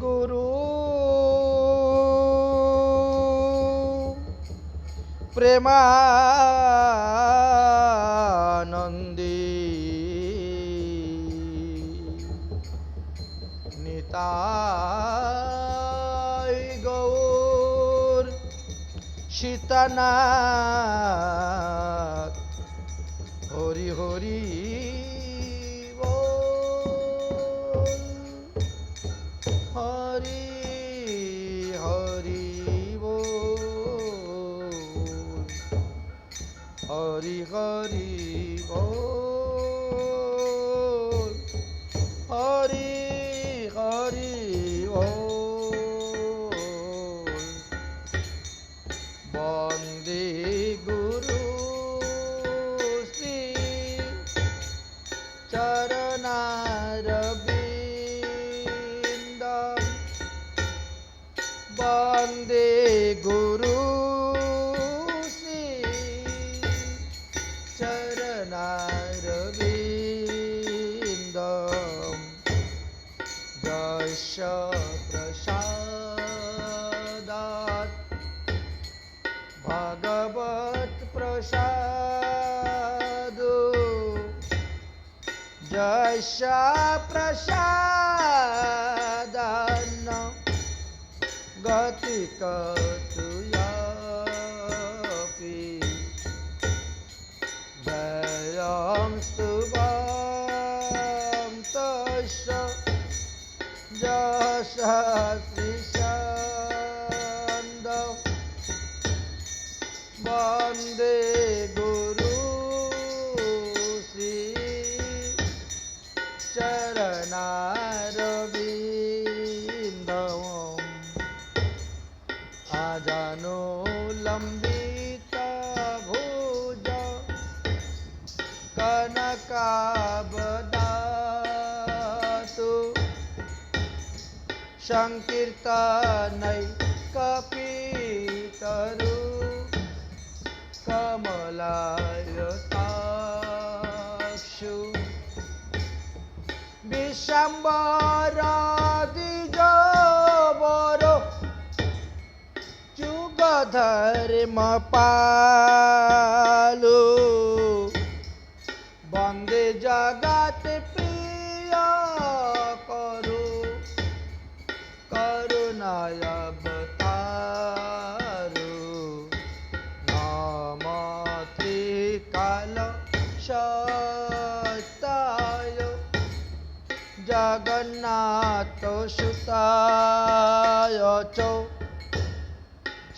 गुरु प्रेमानंदी निताय गौर सीतानाथ हरि हरि बोल हरि हरि बोल हरि हरि बोल हरि हरि बोल वंदे गुरु श्री चरणारविंदम वंदे गुरु श्री चरणारविंदम जस्य प्रसादात् भगवत प्रसाद जस्य प्रसादान्न गति कतुयापि जयं स्तुवं तस्य जशस्विषन्दं वन्दे गुरु श्री चरणारविन्दम् आजानुलम्बित भुज कनकावदातु संकीर्तनै कपितरु कमलायताक्षु विश्वम्भर द्विजवर जुगधर्मपालु वन्दे जगत प्रिय करु करुणावतारु नमस्ते काल सत्ताय जगन्नाथ सुताय च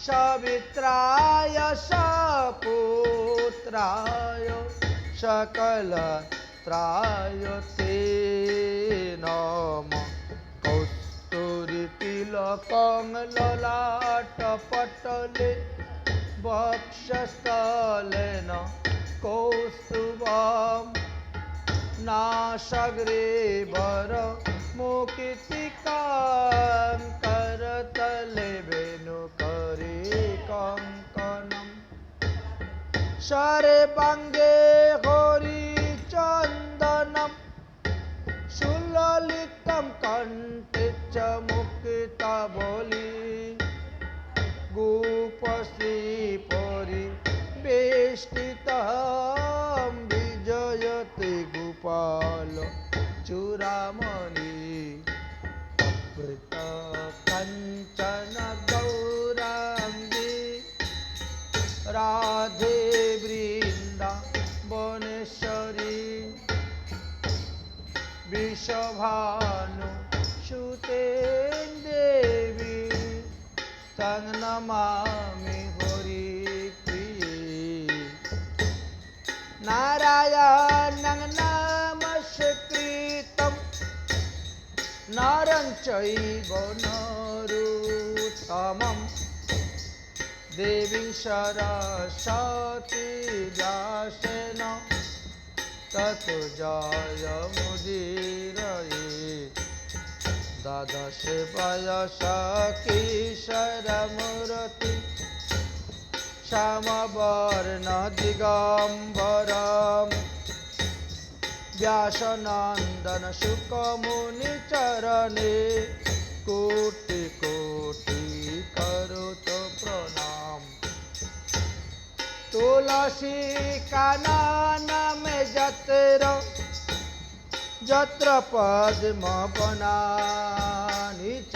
सवित्राय सपुत्राय सकलत्राय ते नमः कस्तूरितिलकं ललाटपटले वक्षस्थलेन कौस्तुभं नासाग्रेवर मुकुटिकां करतले वेणुकरे कङ्कणम् सर्वाङ्गे हरिचन्दनं सुललितं कण्ठे च मुक्तावली गोपश्री परिवेष्टितं विजयते गोपाल चूड़ामणि काञ्चन गौराङ्गी राधे वृन्दावनेश्वरी वृषभानु सुते देवी तं नमामि हरिप्रिये नारायणं नमस्कृतं नरं चैव नरोत्तमं देवीं सरस्वती व्यासेन ततो जयमुदीरये द्वादश वयस किशोरमूर्ति श्यामवर्ण दिगम्बरं व्यासनन्दन शुकमुनिचरणे को कोटि कोटि करोत प्रणाम। तुलसी कानन में जत्र जत्र पद्म वनानि च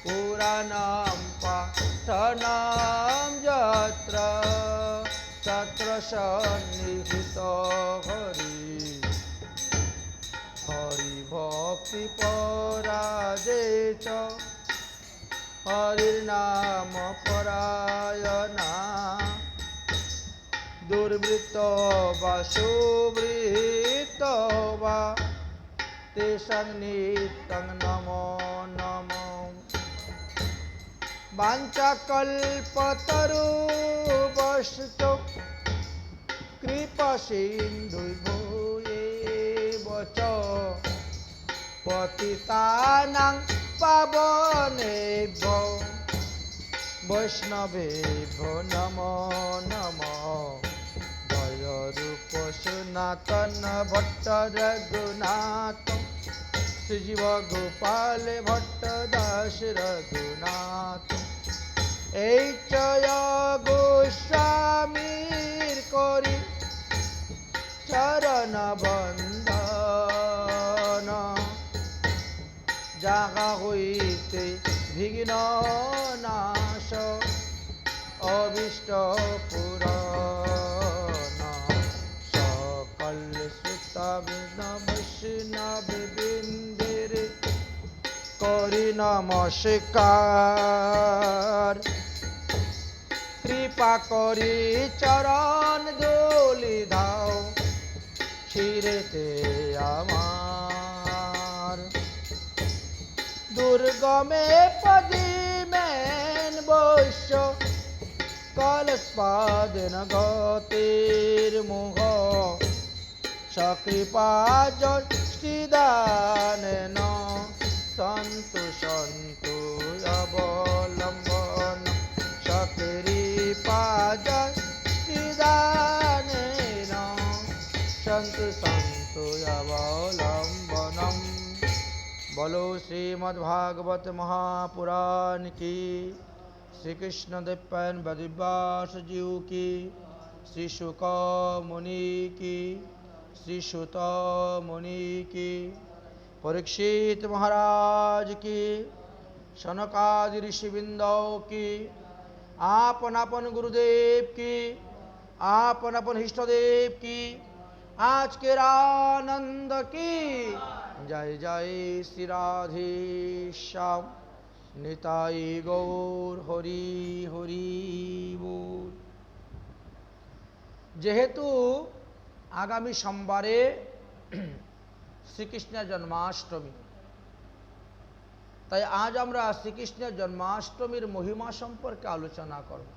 पुराणं पाठनं यत्र तत्र सन्निहितो हरि। हरि भक्ति पराजे च हरिर्नाम परायणा। दुर्वृत्त वा सुवृत्त वा तेषां नित्यं नमो नमः। वाञ्छाकल्पतरुभ्यश्च कृपासिन्धुभ्यो च पतितानां पावनेभ्यो वैष्णवेभ्यो नमो नमः। जय रूप सनातन भट्ट रघुनाथ श्रीजीव गोपाल भट्ट दास रघुनाथ। এই চয় গোস্বামীর করি চরণ বন্দন। যাহা হইতে বিঘ্ন নাশ অভীষ্ট পুরাণ। সকল শ্রোতা বৈষ্ণব বৃন্দের করি নমস্কার। কৃপা করি চরণ ধুলি দাও শিরেতে আমার। দুর্গমে পদিমেন বৈশ্য কলস্পাদেন গতির মুহ। সকৃপা যষ্টিদানেন সন্তু সন্তু অবলম্বন। সকৃপা যষ্টিদানেন সন্তু সন্তু অবলম্বনম। बोलो श्रीमद्भागवत महापुराण की, श्री कृष्ण द्वैपायन वेदव्यास जी की, श्री शुक मुनि की, श्री सुत मुनि की, परीक्षित महाराज की, सनकादि ऋषिवृंदों की, आपन आपन गुरुदेव की, आपन आपन इष्टदेव की, आज के आनंद की। जय जय श्री राधे श्याम निताई गौर हरि हरि बोल। जेहेतु आगामी सोमवारे श्रीकृष्ण जन्माष्टमी, ताई आज आमरा श्रीकृष्ण जन्माष्टमीर महिमा सम्पर्के आलोचना करब।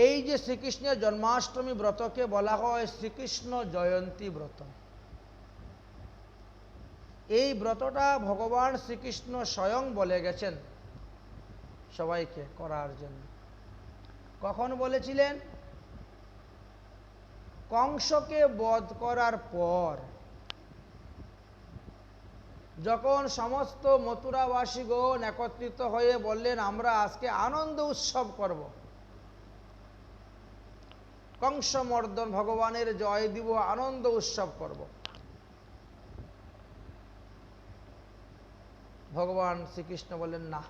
এই যে শ্রীকৃষ্ণ জন্মাষ্টমী ব্রতকে বলা হয় শ্রীকৃষ্ণ জয়ন্তী ব্রত। এই ব্রতটা ভগবান শ্রীকৃষ্ণ স্বয়ং বলে গেছেন সবাইকে করার জন্য। কখন বলেছিলেন? কংসকে বধ করার পর যখন সমস্ত মথুরাবাসীগণ একত্রিত হয়ে বললেন আমরা আজকে আনন্দ উৎসব করব, কংসমর্দন ভগবানের জয় দিব, আনন্দ উৎসব করব। ভগবান শ্রীকৃষ্ণ বলেন না,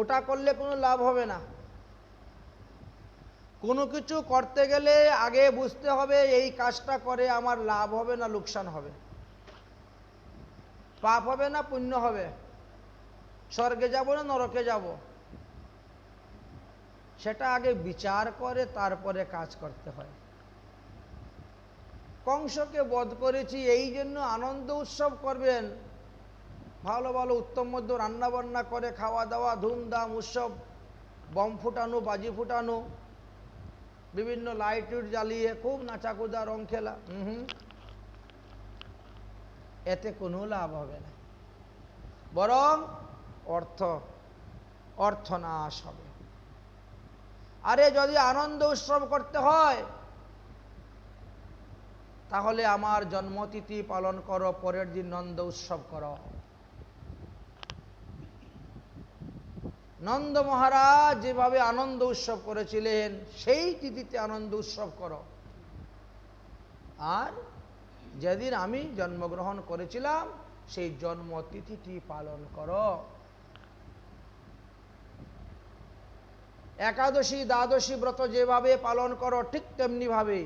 ওটা করলে কোনো লাভ হবে না। কোনো কিছু করতে গেলে আগে বুঝতে হবে এই কাজটা করে আমার লাভ হবে না লোকসান হবে, পাপ হবে না পুণ্য হবে, স্বর্গে যাব না নরকে যাব, সেটা আগে বিচার করে তারপরে কাজ করতে হয়। কংসকে বধ করেছি এই জন্য আনন্দ উৎসব করবেন, ভালো ভালো উত্তম মধ্য রান্না বান্না করে খাওয়া দাওয়া ধুমধাম উৎসব, বম ফুটানো বাজি ফুটানো, বিভিন্ন লাইট জ্বালিয়ে খুব নাচাকুদা রং খেলা, এতে কোনো লাভ হবে না, বরং অর্থনাশ হবে। আরে যদি আনন্দ উৎসব করতে হয় তাহলে আমার জন্মতিথি পালন করো, পরের দিন নন্দ উৎসব করো। নন্দ মহারাজ যেভাবে আনন্দ উৎসব করেছিলেন সেই তিথিতে আনন্দ উৎসব করো। আর যেদিন আমি জন্মগ্রহণ করেছিলাম সেই জন্মতিথিটি পালন করো। একাদশী দ্বাদশী ব্রত যেভাবে পালন করো ঠিক তেমনি ভাবে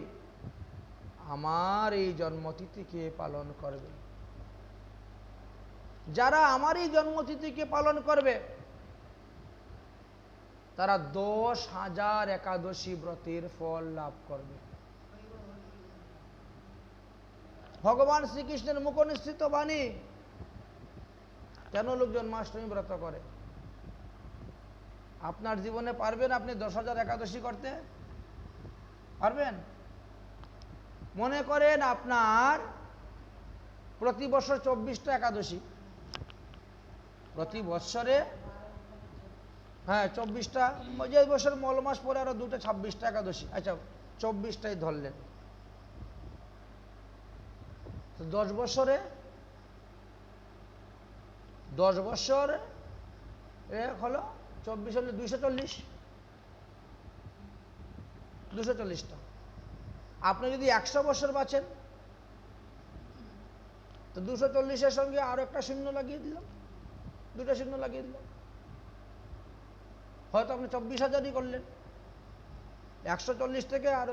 আমার এই জন্মতিথিকে পালন করবে। যারা আমার এই জন্মতিথিকে পালন করবে তারা 10,000 একাদশী ব্রতের ফল লাভ করবে। ভগবান শ্রীকৃষ্ণের মুখনিসৃত বাণী। কেন লোক জন্মাষ্টমী ব্রত করে? আপনার জীবনে পারবেন আপনি 10,000 একাদশী করতে? পারবেন? মনে করেন আপনার প্রতি বছর 24টা একাদশী, প্রতি বৎসরে 24টা, যে বছর মল মাস পরে আরো 2টা 26টা একাদশী, আচ্ছা 24টাই ধরলেন, 10 বছরে 10 বছর হলো 24 হলে 240টা। আপনি যদি 100 বছর বাঁচেন তো 240-এর সঙ্গে আরো একটা শূন্য লাগিয়ে দিলাম, 2টা শূন্য লাগিয়ে দিলাম, হয়তো আপনি 24,000ই করলেন। 140 থেকে আর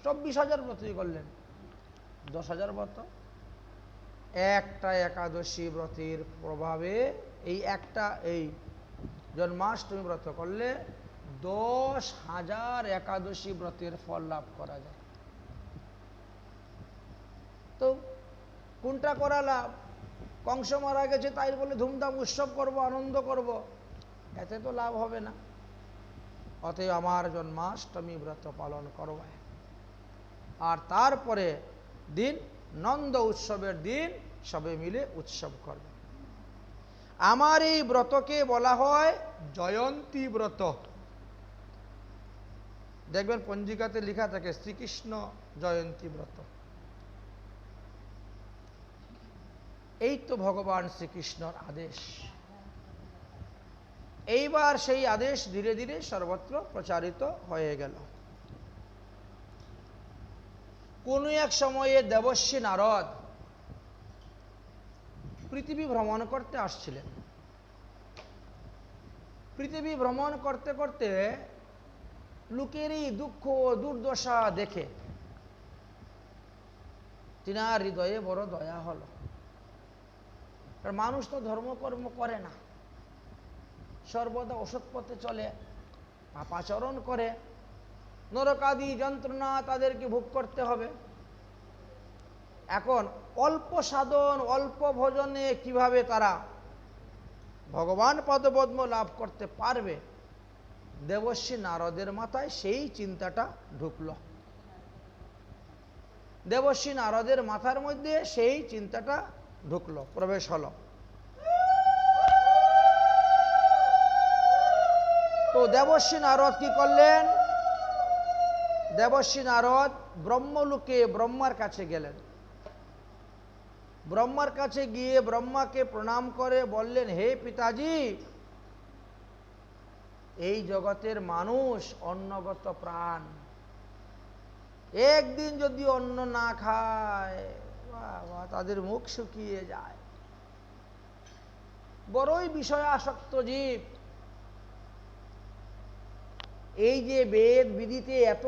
24,000 ব্রতই করলেন, 10,000 ব্রত। একটা একাদশী ব্রতের প্রভাবে এই জন্মাষ্টমী ব্রত করলে 10,000 একাদশী ব্রতের ফল লাভ করা যায়। তো কোনটা করা লাভ? কংস মারা গেছে তাই বলে ধুমধাম উৎসব করব, আনন্দ করব, এতে তো লাভ হবে না। অতএব আমার জন্মাষ্টমী ব্রত পালন করব। আর তারপরে দিন নন্দ উৎসবের দিন সবে মিলে উৎসব করবে। আমার এই ব্রতকে বলা হয় জয়ন্তী ব্রত। দেখবেন পঞ্জিকাতে লেখা থাকে শ্রীকৃষ্ণ জয়ন্তী ব্রত। এই তো ভগবান শ্রীকৃষ্ণর আদেশ। এইবার সেই আদেশ ধীরে ধীরে সর্বত্র প্রচারিত হয়ে গেল। কোন এক সময়ে দেবর্ষি নারদ পৃথিবী ভ্রমণ করতে আসছিলেন। পৃথিবী ভ্রমণ করতে করতে লোকেরই দুঃখ দুর্দশা দেখে তিনার হৃদয়ে বড় দয়া হলো। মানুষ তো ধর্মকর্ম করে না, সর্বদা অসৎ পথে চলে, পাপাচরণ করে, নরকাদি যন্ত্রণা তাদেরকে ভোগ করতে হবে। এখন অল্প সাধন অল্প ভোজনে কিভাবে তারা ভগবান পদপদ্ম লাভ করতে পারবে, দেবর্ষি নারদের মাথায় সেই চিন্তাটা ঢুকল। দেবর্ষি নারদের মাথার মধ্যে সেই চিন্তাটা ঢুকলো, প্রবেশ হলো। তো দেবর্ষি নারদ কি করলেন? দেবর্ষি নারদ ব্রহ্মলোকে ব্রহ্মার কাছে গেলেন। ব্রহ্মার কাছে গিয়ে ব্রহ্মাকে প্রণাম করে বললেন, হে পিতাজি, এই জগতের মানুষ অন্নগত প্রাণ, একদিন যদি অন্ন না খায় তাদের মুখ শুকিয়ে যায়, বড়ই বিষয় আসক্ত জীব। এই যে বেদ বিধিতে এত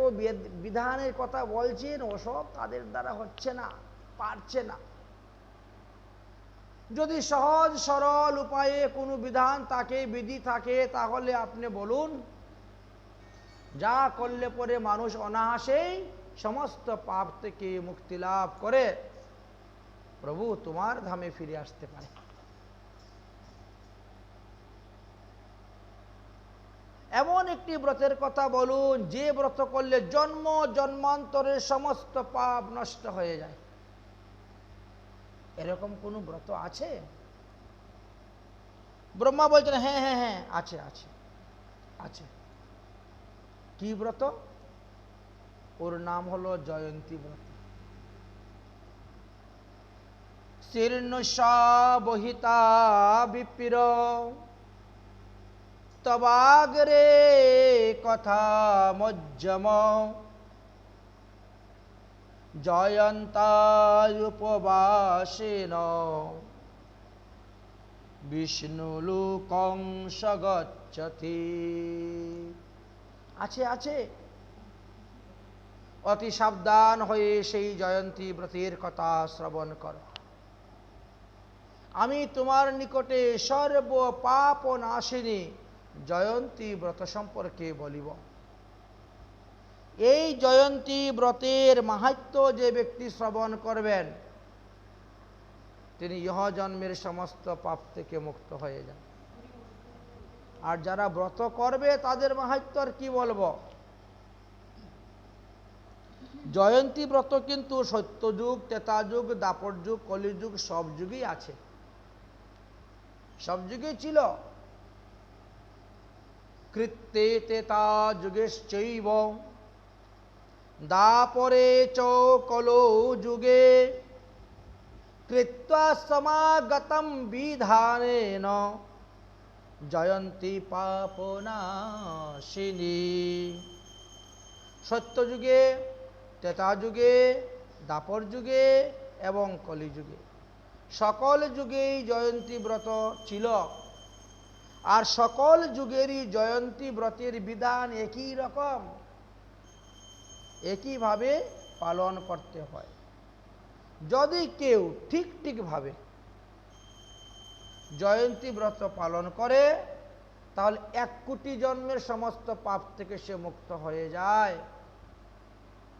বিধানের কথা বলছেন, ওসব তাদের দ্বারা হচ্ছে না, পারছে না। যদি সহজ সরল উপায়ে কোনো বিধান থাকে, বিধি থাকে, তাহলে আপনি বলুন, যা করলে পরে মানুষ অনায়াসেই সমস্ত পাপ থেকে মুক্তি লাভ করে প্রভু তোমার ধামে ফিরে আসতে পারে। এমন একটি ব্রতের কথা বলুন যে ব্রত করলে জন্ম জন্মান্তরের সমস্ত পাপ নষ্ট হয়ে যায়। এরকম কোন ব্রত আছে? ব্রহ্মা বলছেন, হ্যাঁ হ্যাঁ হ্যাঁ আছে আছে আছে। কি ব্রত? ওর নাম হলো জয়ন্তী ব্রত। শীর্ণসা বহিতা বিপির তবাগ্রে কথা মজ্জম জয়ন্তায়ুপবাসেন বিষ্ণুলোকং সগচ্ছতি। আছে আছে, অতি সাবধান হয়ে সেই জয়ন্তী ব্রতের কথা শ্রবণ কর। আমি তোমার নিকটে সর্ব পাপ নাশিনী জয়ন্তী ব্রত সম্পর্কে বলিব। এই জয়ন্তী ব্রতের মাহাত্ম্য যে ব্যক্তি শ্রবণ করবেন তিনি ইহ জন্মের সমস্ত পাপ থেকে মুক্ত হয়ে যান। আর যারা ব্রত করবে তাদের মাহাত্ম্য আর কি বলবো। জয়ন্তী ব্রত কিন্তু সত্যযুগ, ত্রেতাযুগ, দাপর যুগ, কলিযুগ সব যুগেই আছে, সব যুগেই ছিল। কৃত্যে ত্রেতা যুগেশ্চৈব দাপরে চ কলো যুগে কৃত্বা সমাগতম বিধানেন জয়ন্তী পাপনাশিনী। সত্যযুগে, ত্রেতা যুগে, দাপর যুগে এবং কলিযুগে সকল যুগেই জয়ন্তী ব্রত ছিল। আর সকল যুগেরই জয়ন্তী ব্রতের বিধান একই রকম, একইভাবে পালন করতে হয়। যদি কেউ ঠিকভাবে জয়ন্তী ব্রত পালন করে তাহলে 1 কোটি জন্মের সমস্ত পাপ থেকে সে মুক্ত হয়ে যায়,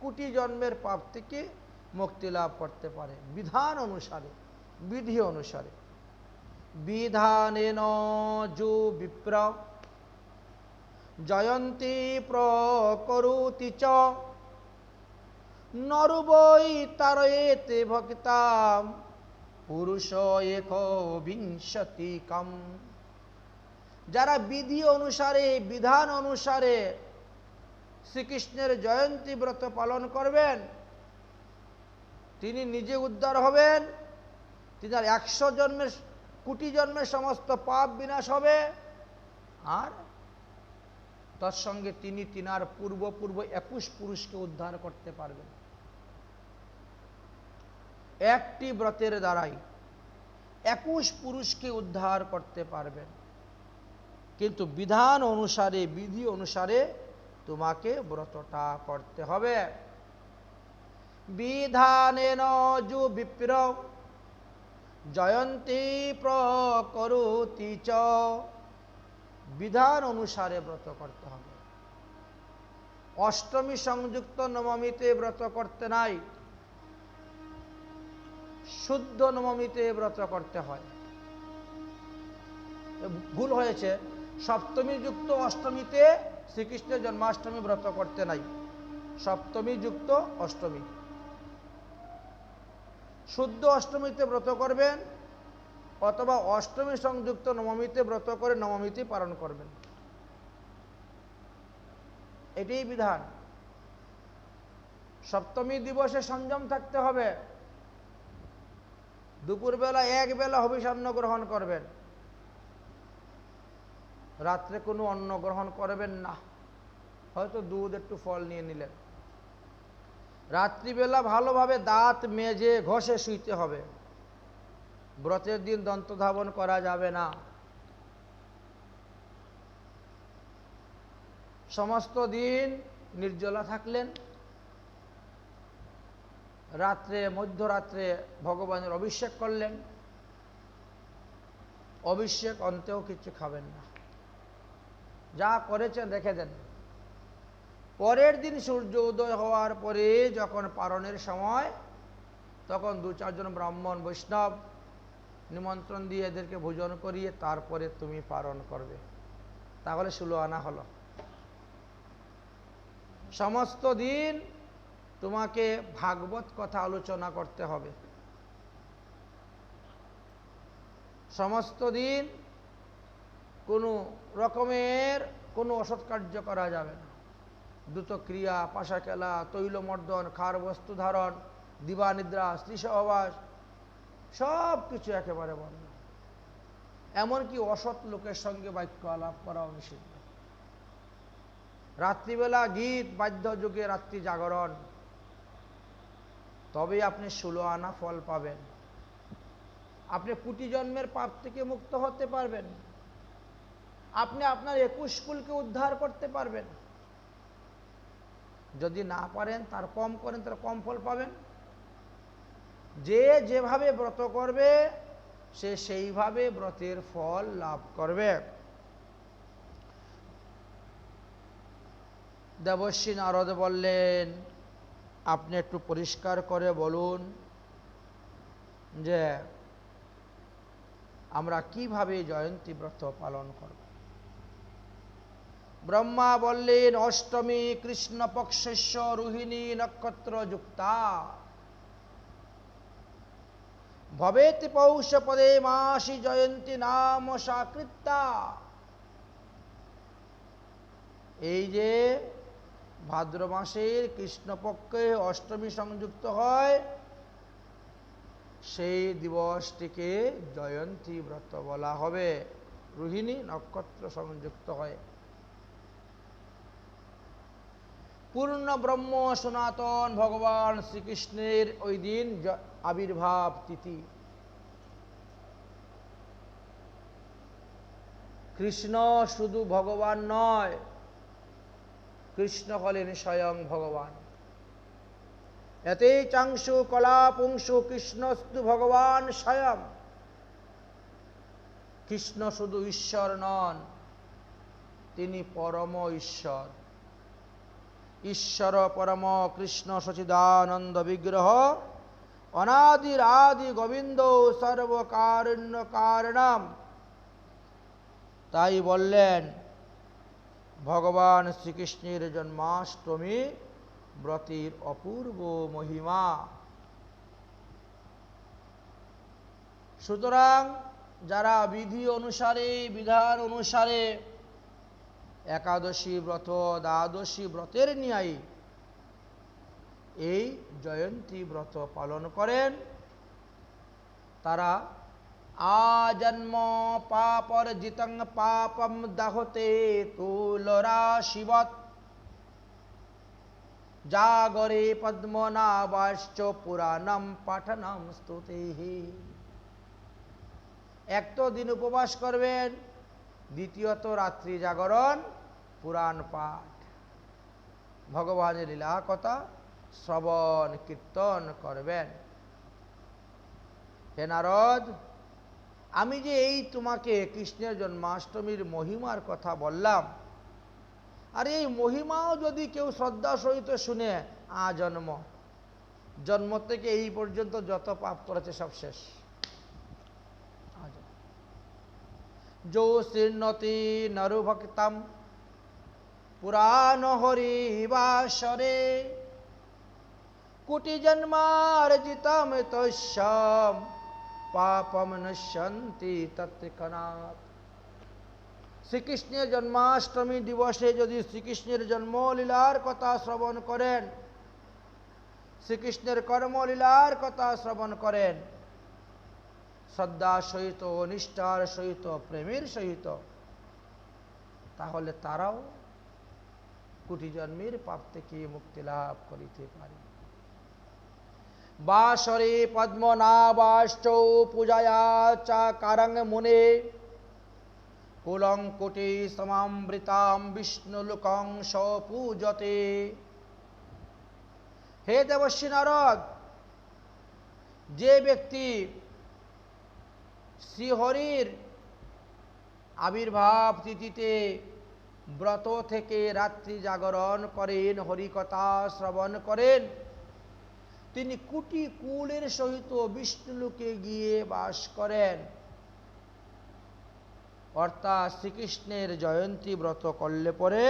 কোটি জন্মের পাপ থেকে মুক্তি লাভ করতে পারে বিধান অনুসারে, বিধি অনুসারে। বিধানেন যো বিপ্র জয়ন্তী প্রকরোতি চ নরু বৈ তারয়েতে ভক্তাম পুরুষ এক বিংশতিকম। যারা বিধি অনুসারে, বিধান অনুসারে শ্রীকৃষ্ণের জয়ন্তী ব্রত পালন করবেন তিনি নিজে উদ্ধার হবেন, তিনার 100 জন্মের, কোটি জন্মের সমস্ত পাপ বিনাশ হবে। আর তৎসঙ্গে তিনি তিনার পূর্ব 21 পুরুষকে উদ্ধার করতে পারবেন একটি ব্রতের দ্বারাই। 21 পুরুষকে উদ্ধার করতে পারবেন, কিন্তু বিধান অনুসারে, বিধি অনুসারে তোমাকে ব্রতটা করতে হবে। বিধানেন যো বিপ্র জয়ন্তী প্রকরোতি চ, বিধান অনুসারে ব্রত করতে হবে। অষ্টমী সংযুক্ত নবমীতে ব্রত করতে নাই, শুদ্ধ নবমীতে ব্রত করতে হয়। ভুল হয়েছে, সপ্তমী যুক্ত অষ্টমীতে শ্রীকৃষ্ণের জন্মাষ্টমী ব্রত করতে নাই, সপ্তমী যুক্ত অষ্টমী। শুদ্ধ অষ্টমীতে ব্রত করবেন অথবা অষ্টমী সংযুক্ত নবমীতে ব্রত করে নবমীতে পালন করবেন, এটাই বিধান। সপ্তমী দিবসে সংযম থাকতে হবে, দুপুরবেলা 1 বেলা হবিষান্ন গ্রহণ করবেন, রাত্রে কোনো অন্ন গ্রহণ করবেন না, হয়তো দুধ একটু ফল নিয়ে নিলেন। রাত্রিবেলা ভালোভাবে দাঁত মেজে ঘষে শুইতে হবে, ব্রতের দিন দন্ত ধাবন করা যাবে না। সমস্ত দিন নির্জলা থাকলেন, রাত্রে মধ্যরাত্রে ভগবানের অভিষেক করলেন, অভিষেক অন্তেও কিছু খাবেন না, যা করেছেন রেখে দেন। পরের দিন সূর্য উদয় হওয়ার পরে যখন পারণের সময় তখন 2-4 জন ব্রাহ্মণ বৈষ্ণব নিমন্ত্রণ দিয়ে এদেরকে ভোজন করিয়ে তারপরে তুমি পারণ করবে, তাহলে 16 আনা হলো। সমস্ত দিন তোমাকে ভাগবত কথা আলোচনা করতে হবে, সমস্ত দিন কোনো রকমের কোনো অসৎ কার্য করা যাবে না। দ্রুত ক্রিয়া, পাশা খেলা, তৈলমর্দন, খার বস্তু ধারণ, দিবানিদ্রা, স্ত্রী সহবাস সব কিছু একেবারে বন্ধ। এমনকি অসৎ লোকের সঙ্গে বাক্য আলাপ করাও নিষিদ্ধ। রাত্রিবেলা গীত বাদ্যযুগে রাত্রি জাগরণ, তবে আপনি 16 আনা ফল পাবেন। আপনি কোটি জন্মের পাপ থেকে মুক্ত হতে পারবেন। আপনি আপনার 21 কুলকে উদ্ধার করতে পারবেন। যদি না পারেন, তার কম করেন, তার কম ফল পাবেন। যে যেভাবে ব্রত করবে সে সেইভাবে ব্রতের ফল লাভ করবে। দেবর্ষি নারদ বললেন, আপনি একটু পরিষ্কার করে বলুন যে আমরা কিভাবে জয়ন্তী ব্রত পালন করব। ব্রহ্মা বললেন, অষ্টমী কৃষ্ণপক্ষস্য রোহিণী নক্ষত্র যুক্তা ভবেতি পৌষপদে মাসি জয়ন্তী নাম সাকৃত্যা। এই যে ভাদ্র মাসের কৃষ্ণপক্ষে অষ্টমী সংযুক্ত হয়, সেই দিবসটিকে জয়ন্তী ব্রত বলা হবে। রোহিণী নক্ষত্র সংযুক্ত হয়। পূর্ণ ব্রহ্ম সনাতন ভগবান শ্রীকৃষ্ণের ওই দিন আবির্ভাব তিথি। কৃষ্ণ শুধু ভগবান নয়, কৃষ্ণ হলেন স্বয়ং ভগবান। এতে চাংশু কলা পুংসু কৃষ্ণস্তু ভগবান স্বয়ং। কৃষ্ণ শুধু ঈশ্বর নন, তিনি পরম ঈশ্বর। ঈশ্বর পরম কৃষ্ণ সচিদানন্দ বিগ্রহ অনাদির আদি গোবিন্দ সর্বকারণ্য কারণম। তাই বললেন ভগবান শ্রীকৃষ্ণের জন্মাষ্টমী ব্রতের অপূর্ব মহিমা। সুতরাং যারা বিধি অনুসারে বিধান অনুসারে একাদশী ব্রত দ্বাদশী ব্রতের ন্যায় এই জয়ন্তী ব্রত পালন করেন, তারা আজন্ম পাপর জিতং পাপম দাহতে তুলরাশিবৎ জাগরে পদ্মনাভাশ্চ পুরাণম পাঠনম স্তুতিহি। এক তো দিন উপবাস করবেন, দ্বিতীয়ত রাত্রি জাগরণ, পুরাণ পাঠ, ভগবানের লীলা কথা শ্রবণ কীর্তন করবেন। হে নারদ, আমি যে এই তোমাকে কৃষ্ণের জন্মাষ্টমীর মহিমার কথা বললাম, আর এই মহিমাও যদি কেউ শ্রদ্ধা সহিত শুনে, আজন্ম, জন্ম থেকে এই পর্যন্ত যত পাপ করেছে সব শেষ। যো শীর্ণতি নরু ভক্তম পুরাণ হরিবাসরে কোটি জন্মার্জিতম তস্যম পাপম নশ্যন্তি তৎক্ষণাৎ। শ্রীকৃষ্ণের জন্মাষ্টমী দিবসে যদি শ্রীকৃষ্ণের জন্মলীলার কথা শ্রবণ করেন, শ্রীকৃষ্ণের কর্মলীলার কথা শ্রবণ করেন, শ্রদ্ধা সহিত, নিষ্ঠার সহিত, প্রেমের সহিত, তাহলে তারাও কোটি জন্মের পাপ থেকে মুক্তি লাভ করিতে পারে। বাসরে পদ্মনাভাশ্চ পূজায়া চা কারং মুনে কুলং কোটি সমামৃতাম বিষ্ণুলোকং সপূজতে। হে দেবর্ষি নারদ, যে ব্যক্তি শ্রীহরির আবির্ভাব তিথিতে ব্রত থেকে রাত্রি জাগরণ করেন, হরিকথা শ্রবণ করেন, তিনি কোটি কুলের সহিত বিষ্ণুলোকে গিয়ে বাস করেন। অর্থাৎ শ্রীকৃষ্ণের জয়ন্তী ব্রত করলে পরে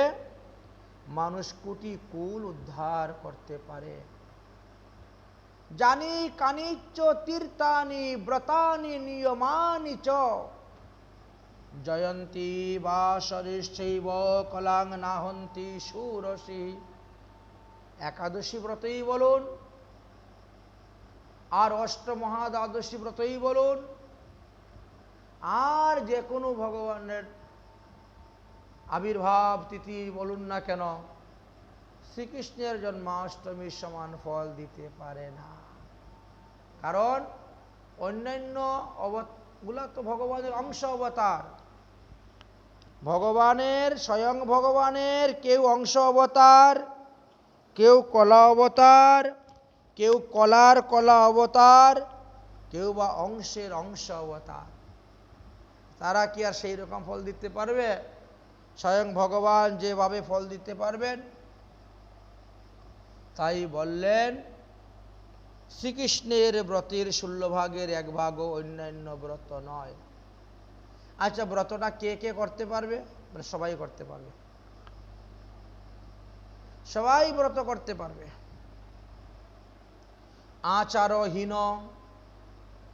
মানুষ কোটি কুল উদ্ধার করতে পারে। জানি কানিচ্চ তীর্থানি ব্রতানি নিয়মানি চ জয়ন্তী বাসরিশ্চৈব কলাং নাহন্তি সুরসি। একাদশী ব্রতই বলুন আর অষ্টমহাদ্বাদশী ব্রতই বলুন, আর যে কোনো ভগবানের আবির্ভাব তিথি বলুন না কেন, শ্রীকৃষ্ণের জন্মাষ্টমীর সমান ফল দিতে পারে না। কারণ অন্যান্য গুলা তো ভগবানের অংশ অবতার। ভগবানের, স্বয়ং ভগবানের কেউ অংশ অবতার, কেউ কলা অবতার, কেউ কলার কলা অবতার, কেউ বা অংশের অংশ অবতার। তারা কি আর সেই রকম ফল দিতে পারবে? স্বয়ং ভগবান যেভাবে ফল দিতে পারবেন। তাই বললেন শ্রীকৃষ্ণের ব্রতের 16 ভাগের 1 ভাগও অন্যান্য ব্রত নয়। আচ্ছা, ব্রতটা কে কে করতে পারবে? সবাই করতে পারবে, সবাই ব্রত করতে পারবে। আচারহীন,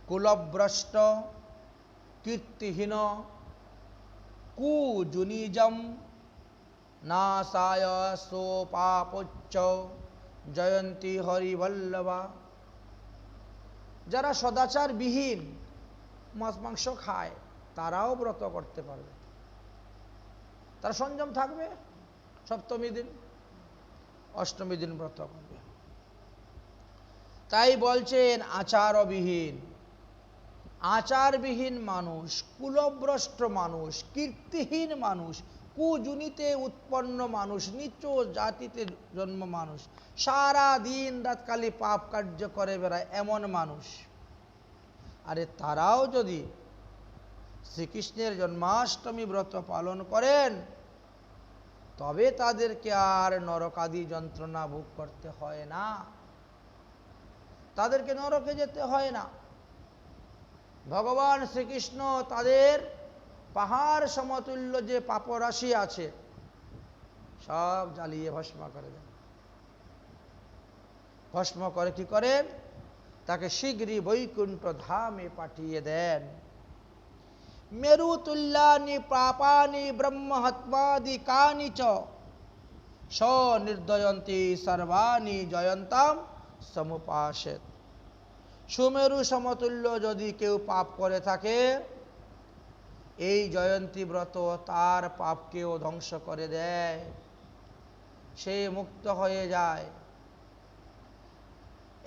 কুলভ্রষ্ট, কীর্তিহীন, কুজুনিজম নাশায় সোপাপোচ্চ জয়ন্তী হরিবল্লভা। যারা সদাচার বিহীন, মাছ মাংস খায়, তারাও ব্রত করতে পারবে। তারা সংযম থাকবে, সপ্তমী দিন, অষ্টমী দিন ব্রত করবে। তাই বলছেন আচারবিহীন, আচারবিহীন মানুষ, কুলভ্রষ্ট মানুষ, কীর্তিহীন মানুষ, কুজুনিতে উৎপন্ন মানুষ, নিচ জাতিতে জন্ম মানুষ, সারা দিন রাত খালি পাপ কার্য করে বেড়ায় এমন মানুষ, আরে তারাও যদি শ্রীকৃষ্ণের জন্মাষ্টমী ব্রত পালন করেন, তবে তাদেরকে আর নরকাদি যন্ত্রণা ভোগ করতে হয় না, তাদেরকে নরকে যেতে হয় না। ভগবান শ্রীকৃষ্ণ তাদের পাহাড় সমতুল্য যে পাপরাশি আছে সব জ্বালিয়ে ভস্ম করে দেন। ভস্ম করে কি করেন? তাকে শীঘ্রই বৈকুণ্ঠ ধামে পাঠিয়ে দেন। মেরু তুল্যানি পাপানি ব্রহ্মহত্মাদি কানি চ স্বনির্দয়ন্তি সর্বাণি জয়ন্তাম সমুপাসেত। সুমেরু সমতুল্য যদি কেউ পাপ করে থাকে, এই জয়ন্তী ব্রত তার পাপকেও ধ্বংস করে দেয়, সে মুক্ত হয়ে যায়।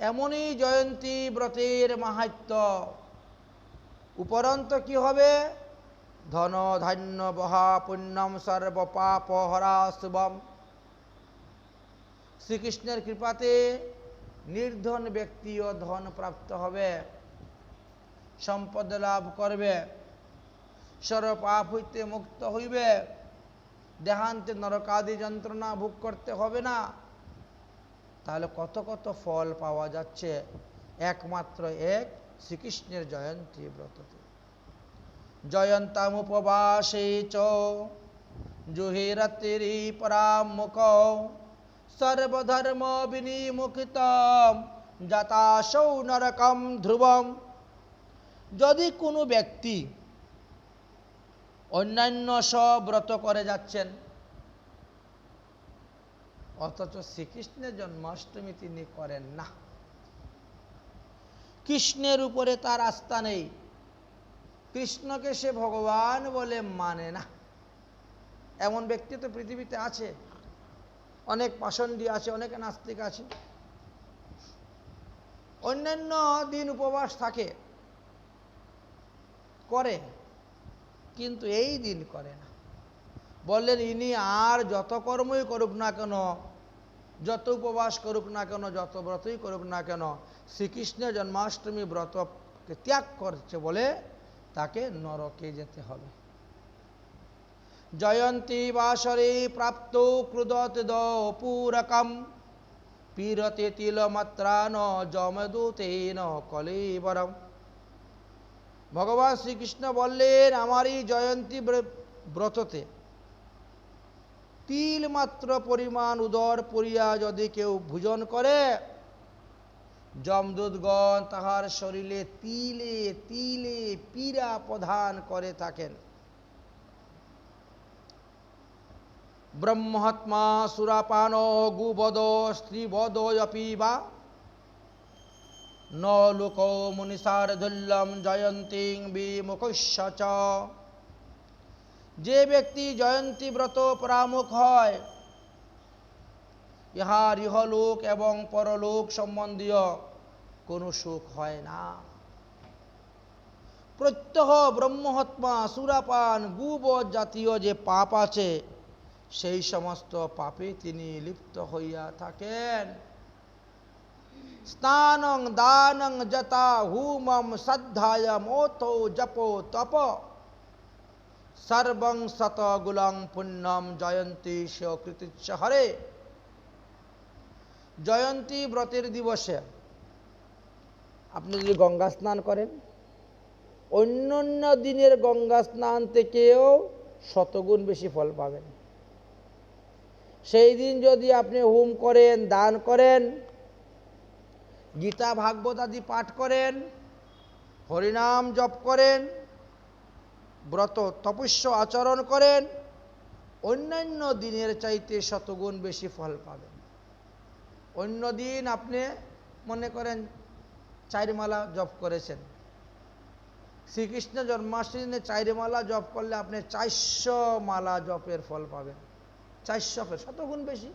এমনই জয়ন্তী ব্রতের মাহাত্ম্য। উপরন্ত কি হবে? ধন ধান্য বহা পুণ্যম সর্ব পাপ হরা শুভম। শ্রীকৃষ্ণের কৃপাতে নির্ধন ব্যক্তিও ধন প্রাপ্ত হবে, সম্পদ লাভ করবে, সর্ব পাপ হইতে মুক্ত হইবে, দেহান্তে নরকাদি যন্ত্রণা ভোগ করতে হবে না। তাহলে কত কত ফল পাওয়া যাচ্ছে একমাত্র এক শ্রীকৃষ্ণের জয়ন্তী ব্রততে। জয়ন্তাম উপবাসে চ জুহিরতিরি পরামুখ সর্বধর্ম বিনিমুখিতম যাতাসৌ নরকম ধ্রুবম। যদি কোনো ব্যক্তি অন্যান্য সব ব্রত করে যাচ্ছেন, অথচ শ্রীকৃষ্ণের জন্মাষ্টমী তিনি করেন না, কৃষ্ণের উপরে তার আস্থা নেই, কৃষ্ণকে সে ভগবান বলে মানে না, এমন ব্যক্তি তো পৃথিবীতে আছে। অনেক পাষণ্ডী আছে, অনেক নাস্তিক আছে, অন্যান্য দিন উপবাস থাকে, করে, কিন্তু এই দিন করে না। বললেন ইনি আর যত কর্মই করুক না কেন, যত উপবাস করুক না কেন, যত ব্রতই করুক না কেন, শ্রীকৃষ্ণের জন্মাষ্টমী ব্রতকে ত্যাগ করছে বলে তাকে নরকে যেতে হবে। জয়ন্তী বাসরে প্রাপ্ত ক্রুদত দূরকম পীরতে তিলমাত্রান যমদূতেন কলেবরম। ভগবান শ্রীকৃষ্ণ বললেন আমার এই জয়ন্তী ব্রততে তিল মাত্র পরিমাণ উদর পরিয়া যদি কেউ ভোজন করে, যমদূতগণ তাহার শরীরে তিলে তিলে পীড়া প্রদান করে থাকেন। ব্রহ্মহত্মা সুরাপান গুবদ স্ত্রীবদ অপি বা ন লোকো মুনিসারধুল্যম জয়ন্তীং বিমুখস্য চ। যে ব্যক্তি জয়ন্তী ব্রত পরামুখ হয়, ইহার ইহলোক এবং পরলোক সম্বন্ধীয় কোনো সুখ হয় না। প্রত্যহ ব্রহ্মহত্যা, সুরাপান, গুবধ জাতীয় যে পাপ আছে, সেই সমস্ত পাপে তিনি লিপ্ত হইয়া থাকেন। স্নানং দানং যতা হুমম শ্রদ্ধায়ম ওথো জপো তপ সর্বং শতগুলং পুণ্যম জয়ন্তী স্বকৃতিচ্ছ হরে। জয়ন্তী ব্রতের দিবসে আপনি যদি গঙ্গা স্নান করেন, অন্যান্য দিনের গঙ্গা স্নান থেকেও শতগুণ বেশি ফল পাবেন। সেই দিন যদি আপনি হোম করেন, দান করেন, গীতা ভাগবত আদি পাঠ করেন, হরিনাম জপ করেন, ব্রত তপস্য আচরণ করেন, অন্যান্য দিনের চাইতে শতগুণ বেশি ফল পাবেন। অন্য দিন আপনি মনে করেন 4 মালা জপ করেছেন, শ্রীকৃষ্ণ জন্মাষ্টমী দিনে 4 মালা জপ করলে আপনি 400 মালা জপের ফল পাবেন। 400 ফের, শতগুণ বেশি,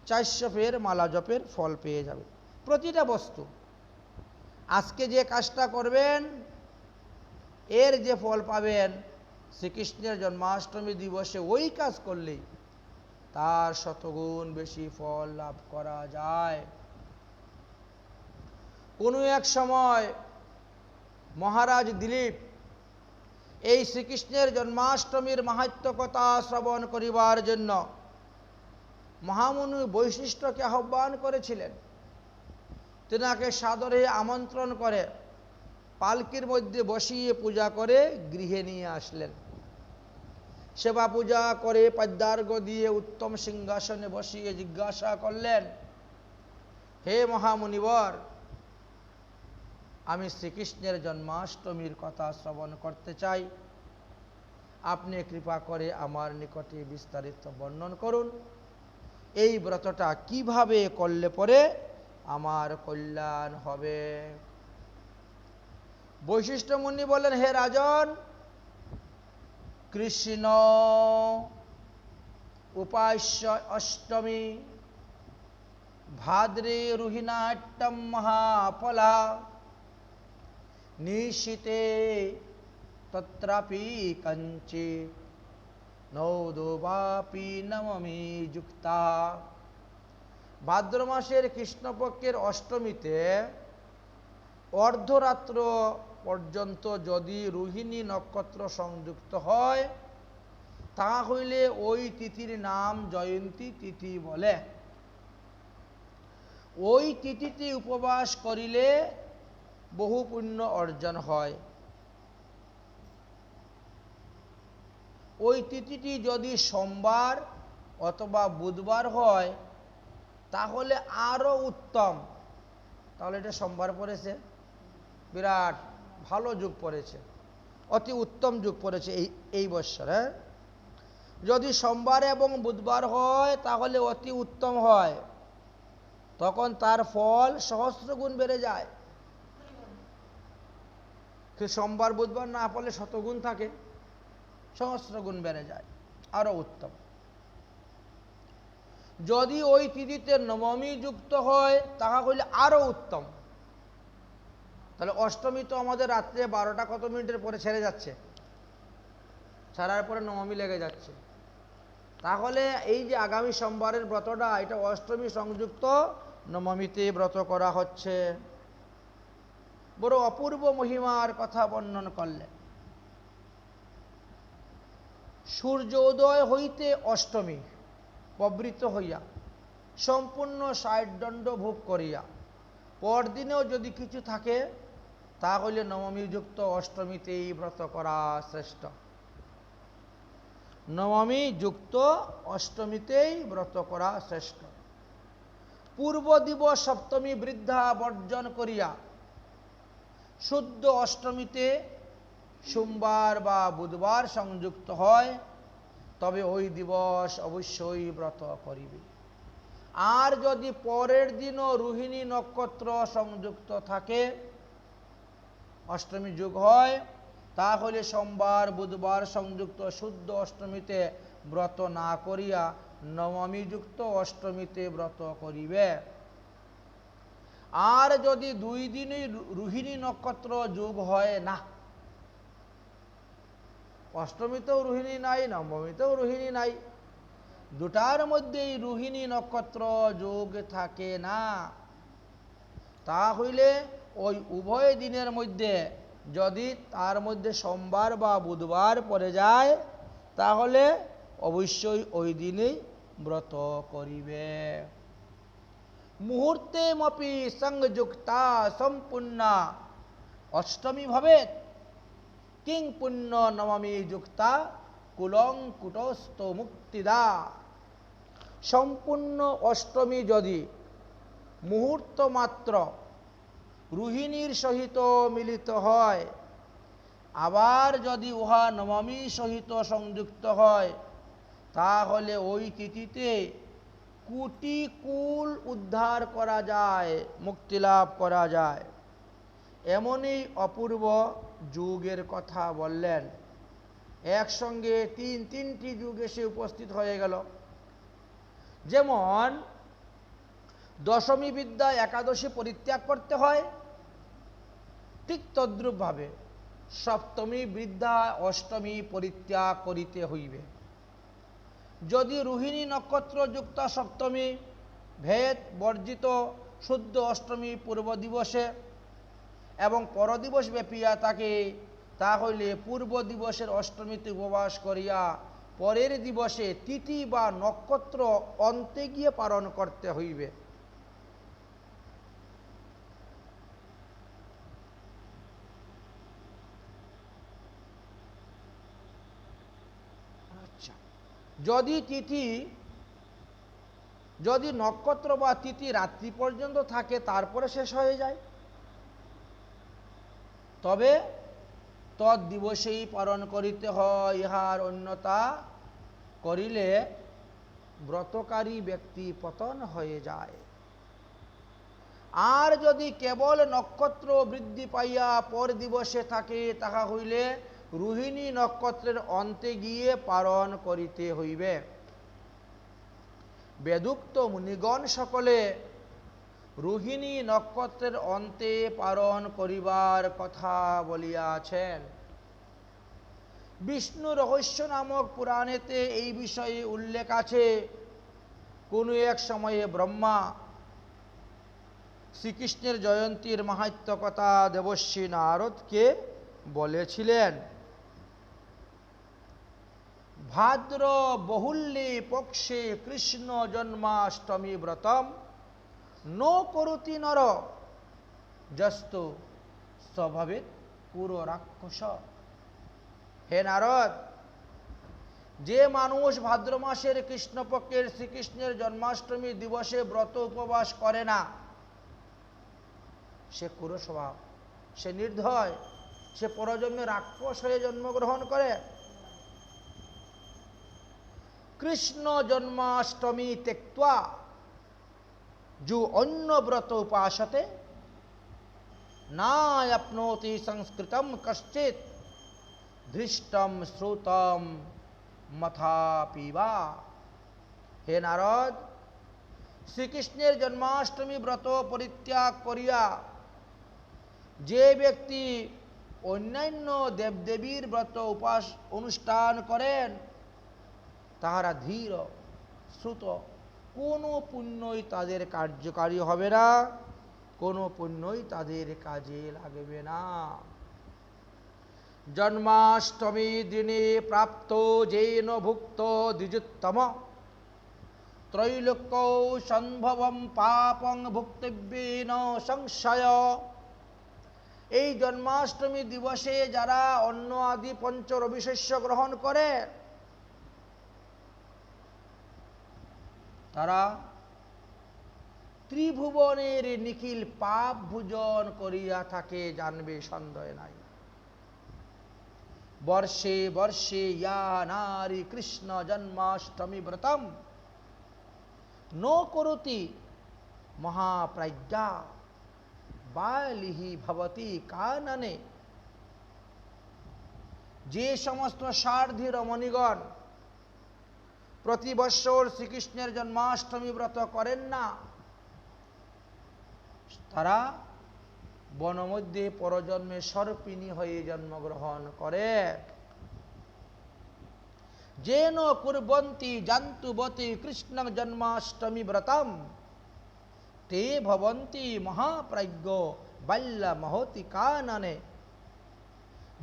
400 ফের মালা জপের ফল পেয়ে যাবে। প্রতিটা বস্তু আজকে যে কাজটা করবেন, এর যে ফল পাবেন, শ্রীকৃষ্ণের জন্মাষ্টমী দিবসে ওই কাজ করলেই তার শতগুণ বেশি ফল লাভ করা যায়। কোনো এক সময় মহারাজ দিলীপ এই শ্রীকৃষ্ণের জন্মাষ্টমীর মাহাত্ম্য কথা শ্রবণ করিবার জন্য মহামুনি বৈশিষ্ট্যকে আহ্বান করেছিলেন। তেনাকে সাদরে আমন্ত্রণ করে পালকির মধ্যে বসিয়ে পূজা করে গৃহে নিয়ে আসলেন। সেবা পূজা করে পাদ্যার্ঘ্য দিয়ে উত্তম সিংহাসনে বসিয়ে জিজ্ঞাসা করলেন, হে মহামুনিবর, আমি শ্রীকৃষ্ণের জন্মাষ্টমীর কথা শ্রবণ করতে চাই, আপনি কৃপা করে আমার নিকটে বিস্তারিত বর্ণন করুন। এই ব্রতটা কিভাবে করলে পরে আমার কল্যাণ হবে। বৈশিষ্ট্য মুনি বলেন, হে রাজন, কৃষ্ণ উপাস্য অষ্টমী ভাদ্রে রুহিনাট্যম মহাফলা নিশীতে তত্রাপি কঞ্চে নৌদোবাপি নবমী যুক্তা। ভাদ্র মাসের কৃষ্ণপক্ষের অষ্টমীতে অর্ধরাত্র পর্যন্ত যদি রোহিণী নক্ষত্র সংযুক্ত হয়, তা হইলে ওই তিথির নাম জয়ন্তী তিথি বলে। ওই তিথিতে উপবাস করিলে বহু পুণ্য অর্জন হয়। ওই তিথিটি যদি সোমবার অথবা বুধবার হয় তাহলে আরো উত্তম। তাহলে এটা সোমবার পড়েছে, বিরাট ভালো যুগ পড়েছে, অতি উত্তম যুগ পড়েছে এই বৎসর। যদি সোমবার এবং বুধবার হয় তাহলে অতি উত্তম হয়, তখন তার ফল সহস্রগুণ বেড়ে যায়। সোমবার বুধবার না পড়লে শতগুণ থাকে, সহস্রগুণ বেড়ে যায়, আরো উত্তম। যদি ওই তিথিতে নবমী যুক্ত হয় তাহা হইলে আরো উত্তম। তাহলে অষ্টমী তো আমাদের রাত্রে 12টা কত মিনিটের পরে ছেড়ে যাচ্ছে, ছাড়ার পরে নবমী লেগে যাচ্ছে। তাহলে এই যে আগামী সোমবারের ব্রতটা, এটা অষ্টমী সংযুক্ত নবমীতে ব্রত করা হচ্ছে। বড় অপূর্ব মহিমার কথা বর্ণন করলেন। সূর্য উদয় হইতে অষ্টমী প্রবৃত্ত হইয়া সম্পূর্ণ 60 দণ্ড ভোগ করিয়া পরদিনেও যদি কিছু থাকে তাহলে নবমী যুক্ত অষ্টমীতেই ব্রত করা শ্রেষ্ঠ। নবমী যুক্ত অষ্টমীতেই ব্রত করা শ্রেষ্ঠ। পূর্ব দিবস সপ্তমী বৃদ্ধা বর্জন করিয়া শুদ্ধ অষ্টমীতে সোমবার বা বুধবার সংযুক্ত হয়, তবে ওই দিবস অবশ্যই ব্রত করিবে। আর যদি পরের দিনও রোহিণী নক্ষত্র সংযুক্ত থাকে, অষ্টমী যোগ হয়, তাহলে সোমবার বুধবার সংযুক্ত শুদ্ধ অষ্টমীতে ব্রত না করিয়া নবমী যুক্ত অষ্টমীতে ব্রত করিবে। আর যদি 2 দিনই রোহিণী নক্ষত্র যোগ হয় না, অষ্টমীতেও রোহিণী নাই, নবমীতেও রোহিণী নাই, দুটার মধ্যেই রোহিণী নক্ষত্র যোগ থাকে না, তা হইলে ওই উভয় দিনের মধ্যে যদি তার মধ্যে সোমবার বা বুধবার পড়ে যায়, তাহলে অবশ্যই ওই দিনেই ব্রত করিবে। মুহূর্তে মপি সংযুক্তা সম্পূর্ণা অষ্টমী ভবেৎ, কিং পুণ্য নবমী যুক্তা কুলং কুটস্থ মুক্তিদা। সম্পূর্ণ অষ্টমী যদি মুহূর্ত মাত্র রোহিণীর সহিত মিলিত হয়, আবার যদি উহা নবমী সহিত সংযুক্ত হয়, তাহলে ওই তিথিতে কোটি কুল উদ্ধার করা যায়, মুক্তি লাভ করা যায়। এমনই অপূর্ব যুগের কথা বললেন। একসঙ্গে তিনটি যুগ এসে উপস্থিত হয়ে গেল। যেমন দশমী বিদ্যা একাদশী পরিত্যাগ করতে হয়, ঠিক তদ্রূপভাবে সপ্তমী বিদ্যা অষ্টমী পরিত্যাগ করিতে হইবে। যদি রোহিণী নক্ষত্র যুক্ত সপ্তমী ভেদ বর্জিত শুদ্ধ অষ্টমী পূর্ব দিবসে এবং পরদিবস ব্যাপিয়া থাকে, তাহলে পূর্ব দিবসের অষ্টমীতে উপবাস করিয়া পরের দিবসে তিথি বা নক্ষত্র অন্তে গিয়ে পালন করতে হইবে। যদি নক্ষত্র বা তিথি রাত্রি পর্যন্ত থাকে, তারপরে শেষ হয়ে যায়, তবে তদ্দিবসেই পালন করিতে হয়। ইহার অন্যতা করিলে ব্রতকারী ব্যক্তি পতন হয়ে যায়। আর যদি কেবল নক্ষত্র বৃদ্ধি পাইয়া পর দিবসে থাকে, তাহা হইলে রোহিণী নক্ষত্রের অন্তে গিয়ে পালন করিতে হইবে। বেদুক্ত মুনিগণ সকলে রোহিণী নক্ষত্রের অন্তে পালন করিবার কথা বলিয়াছেন। বিষ্ণু রহস্য নামক পুরাণেতে এই বিষয়ে উল্লেখ আছে। কোন এক সময়ে ব্রহ্মা শ্রীকৃষ্ণের জয়ন্তীর মাহাত্ম্য কথা দেবর্ষি নারদকে বলেছিলেন। ভাদ্র বহুল্যে পক্ষে কৃষ্ণ জন্মাষ্টমী ব্রতম নো করুতি নর যস্তু স্বভাবিত পুরো রাক্ষস। হে নারদ, যে মানুষ ভাদ্র মাসের কৃষ্ণপক্ষের শ্রীকৃষ্ণের জন্মাষ্টমী দিবসে ব্রত উপবাস করে না, সে কুরু স্বভাব, সে নির্দয়, সে পরজন্মে রাক্ষস হয়ে জন্মগ্রহণ করে। কৃষ্ণ জন্মাষ্টমী त्यक्त्वा जो अन्य व्रत उपासते नाप्नोति संस्कृतम कश्चित धृष्टम श्रुतम मथापिवा। हे नारद, শ্রীকৃষ্ণের জন্মাষ্টমী ব্রত পরিত্যাগ করিয়া যে ব্যক্তি অন্যান্য দেবদেবীর ব্রত উপাস অনুষ্ঠান করেন, তাহারা ধীর শ্রুত, কোনো পুণ্যই তাদের কার্যকারী হবে না, কোনো পুণ্যই তাদের কাজে লাগবে না। জন্মাষ্টমী দিনে প্রাপ্ত যেন ভুক্ত দ্বিজোত্তম ত্রৈলোক্য সম্ভবম পাপং ভুক্তব্যেন সংশয়। এই জন্মাষ্টমী দিবসে যারা অন্ন আদি পঞ্চ রবিশস্য গ্রহণ করে, তারা ত্রিভুবনের নিখিল পাপ ভুজন করিয়া থাকে, জানবে, সন্দেহ নাই। বর্ষে বর্ষে ইয়া নারী কৃষ্ণ জন্মাষ্টমী ব্রতম ন করতি মহাপ্রজ্ঞা বালিহি ভবতি কাননে। যে সমস্ত সারধী রমণীগণ প্রতি বৎসর শ্রীকৃষ্ণের জন্মাষ্টমী ব্রত করেন না, তারা বনমধ্যে পরজন্মে সর্পিণী হয়ে জন্মগ্রহণ করে। যেন কুর্বন্তি জান্তুবতী কৃষ্ণ জন্মাষ্টমী ব্রতম তে ভবন্তি মহাপ্রজ্ঞ বাল্য মহতি কাননে।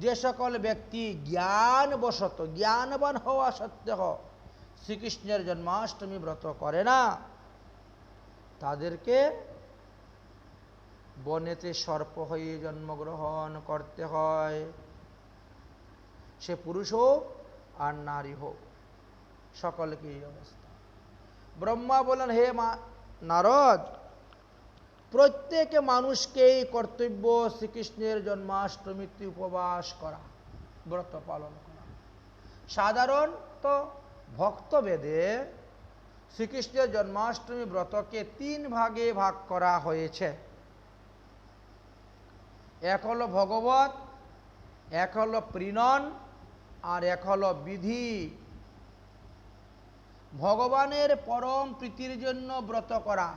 যে সকল ব্যক্তি জ্ঞানবশত, জ্ঞানবান হওয়া সত্ত্বেও শ্রীকৃষ্ণের জন্মাষ্টমী ব্রত করে না, তাদেরকে বনেতে সর্প হয়ে জন্মগ্রহণ করতে হয়, সে পুরুষ হোক আর নারী হোক, সকলকে এই অবস্থা। ব্রহ্মা বলেন, হে নারদ, প্রত্যেক মানুষকেই কর্তব্য শ্রীকৃষ্ণের জন্মাষ্টমীতে উপবাস করা, ব্রত পালন করা। সাধারণত ভক্তভেদে শ্রীকৃষ্ণের জন্মাষ্টমী ব্রতকে 3 ভাগে ভাগ করা হয়েছে। এক হলো ভগবত, এক হলো প্রীণন, আর এক হলো বিধি। ভগবানের পরম প্রীতির জন্য ব্রত করা,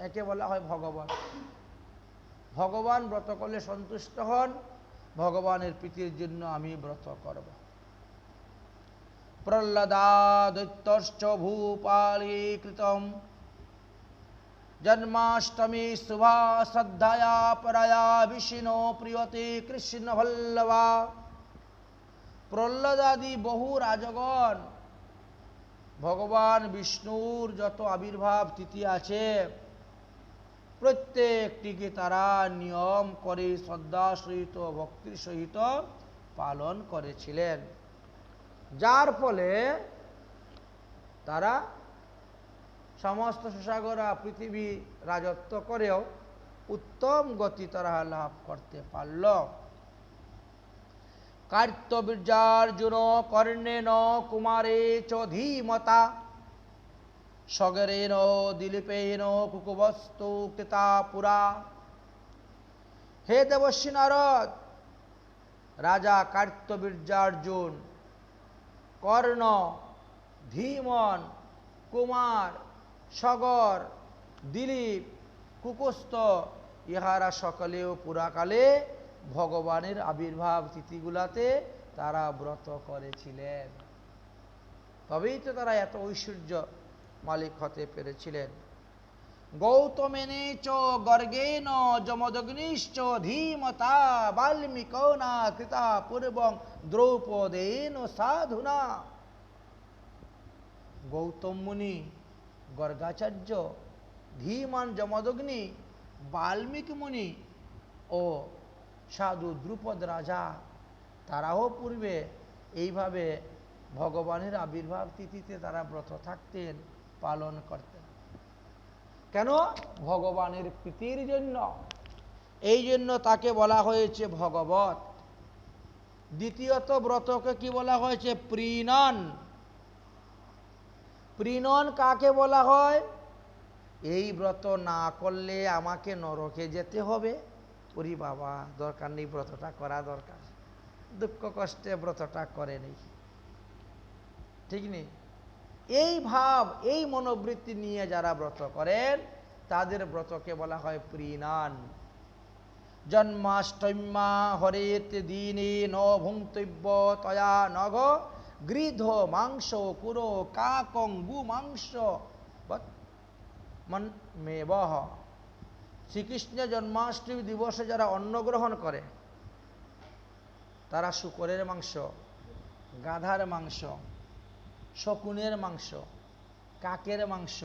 একে বলা হয় ভগবত। ভগবান ব্রত করলে সন্তুষ্ট হন, ভগবানের প্রীতির জন্য আমি ব্রত করব। প্রহ্লাদাদৈত্যশ্চ ভূপালীকৃতম জন্মাষ্টমী শুভা শ্রদ্ধায়া পরায়া বিষ্ণু প্রিয়তে কৃষ্ণ বল্লভা। প্রহ্লাদাদি বহু রাজগণ ভগবান বিষ্ণুর যত আবির্ভাব তিথি আছে প্রত্যেকটিকে তারা নিয়ম করে শ্রদ্ধা সহিত ভক্তির সহিত পালন করেছিলেন, যার ফলে তারা সমস্ত সুসাগরা পৃথিবী রাজত্ব করেও উত্তম গতি তারা লাভ করতে পারল। কার্তবীর্যার্জুন কর্ণেন কুমারে চ ধীমতা সগরেণ দিলীপেন কুকুবস্তু কৃতা পুরা। হে দেবর্ষি নারদ, রাজা কার্তবীর্যার্জুন, কর্ণ, ধীমন, কুমার, সগর, দিলীপ, কুকুস্থ ইহারা সকলেও পুরাকালে ভগবানের আবির্ভাব তিথিগুলাতে তারা ব্রত করেছিলেন, তবেই তো তারা এত ঐশ্বর্য মালিক হতে পেরেছিলেন। গৌতমেনে চ গর্গেন যমদগ্নিশ্চ ধীমতা বাল্মীকৌনা কৃতা পূর্বং দ্রৌপদেন সাধুনা। গৌতম মুনি, গর্গাচার্য, ধীমান যমদগ্নি, বাল্মীকি মুনি ও সাধু দ্রুপদ রাজা, তারাও পূর্বে এইভাবে ভগবানের আবির্ভাব তিথিতে তারা ব্রত থাকতেন, পালন করতেন। কেন? ভগবানের প্রীতির জন্য। এই জন্য তাকে বলা হয়েছে ভগবত। দ্বিতীয়ত ব্রতকে কি বলা হয়েছে? প্রীণন। প্রীণন কাকে বলা হয়? এই ব্রত না করলে আমাকে নরকে যেতে হবে, ওরে বাবা দরকার নেই, ব্রতটা করা দরকার, দুঃখ কষ্টে ব্রতটা করে নেই, ঠিক নেই। এই ভাব, এই মনোবৃত্তি নিয়ে যারা ব্রত করেন তাদের ব্রতকে বলা হয় প্রীণন। জন্মাষ্টম্যা হরেত দিনে ন ভুঙ্ক্তব্য তয়া নঘ গৃধ মাংস কুরো কাকং গু মাংস মেবহ। শ্রীকৃষ্ণের জন্মাষ্টমী দিবসে যারা অন্ন গ্রহণ করে তারা শূকরের মাংস, গাধার মাংস, শকুনের মাংস, কাকের মাংস,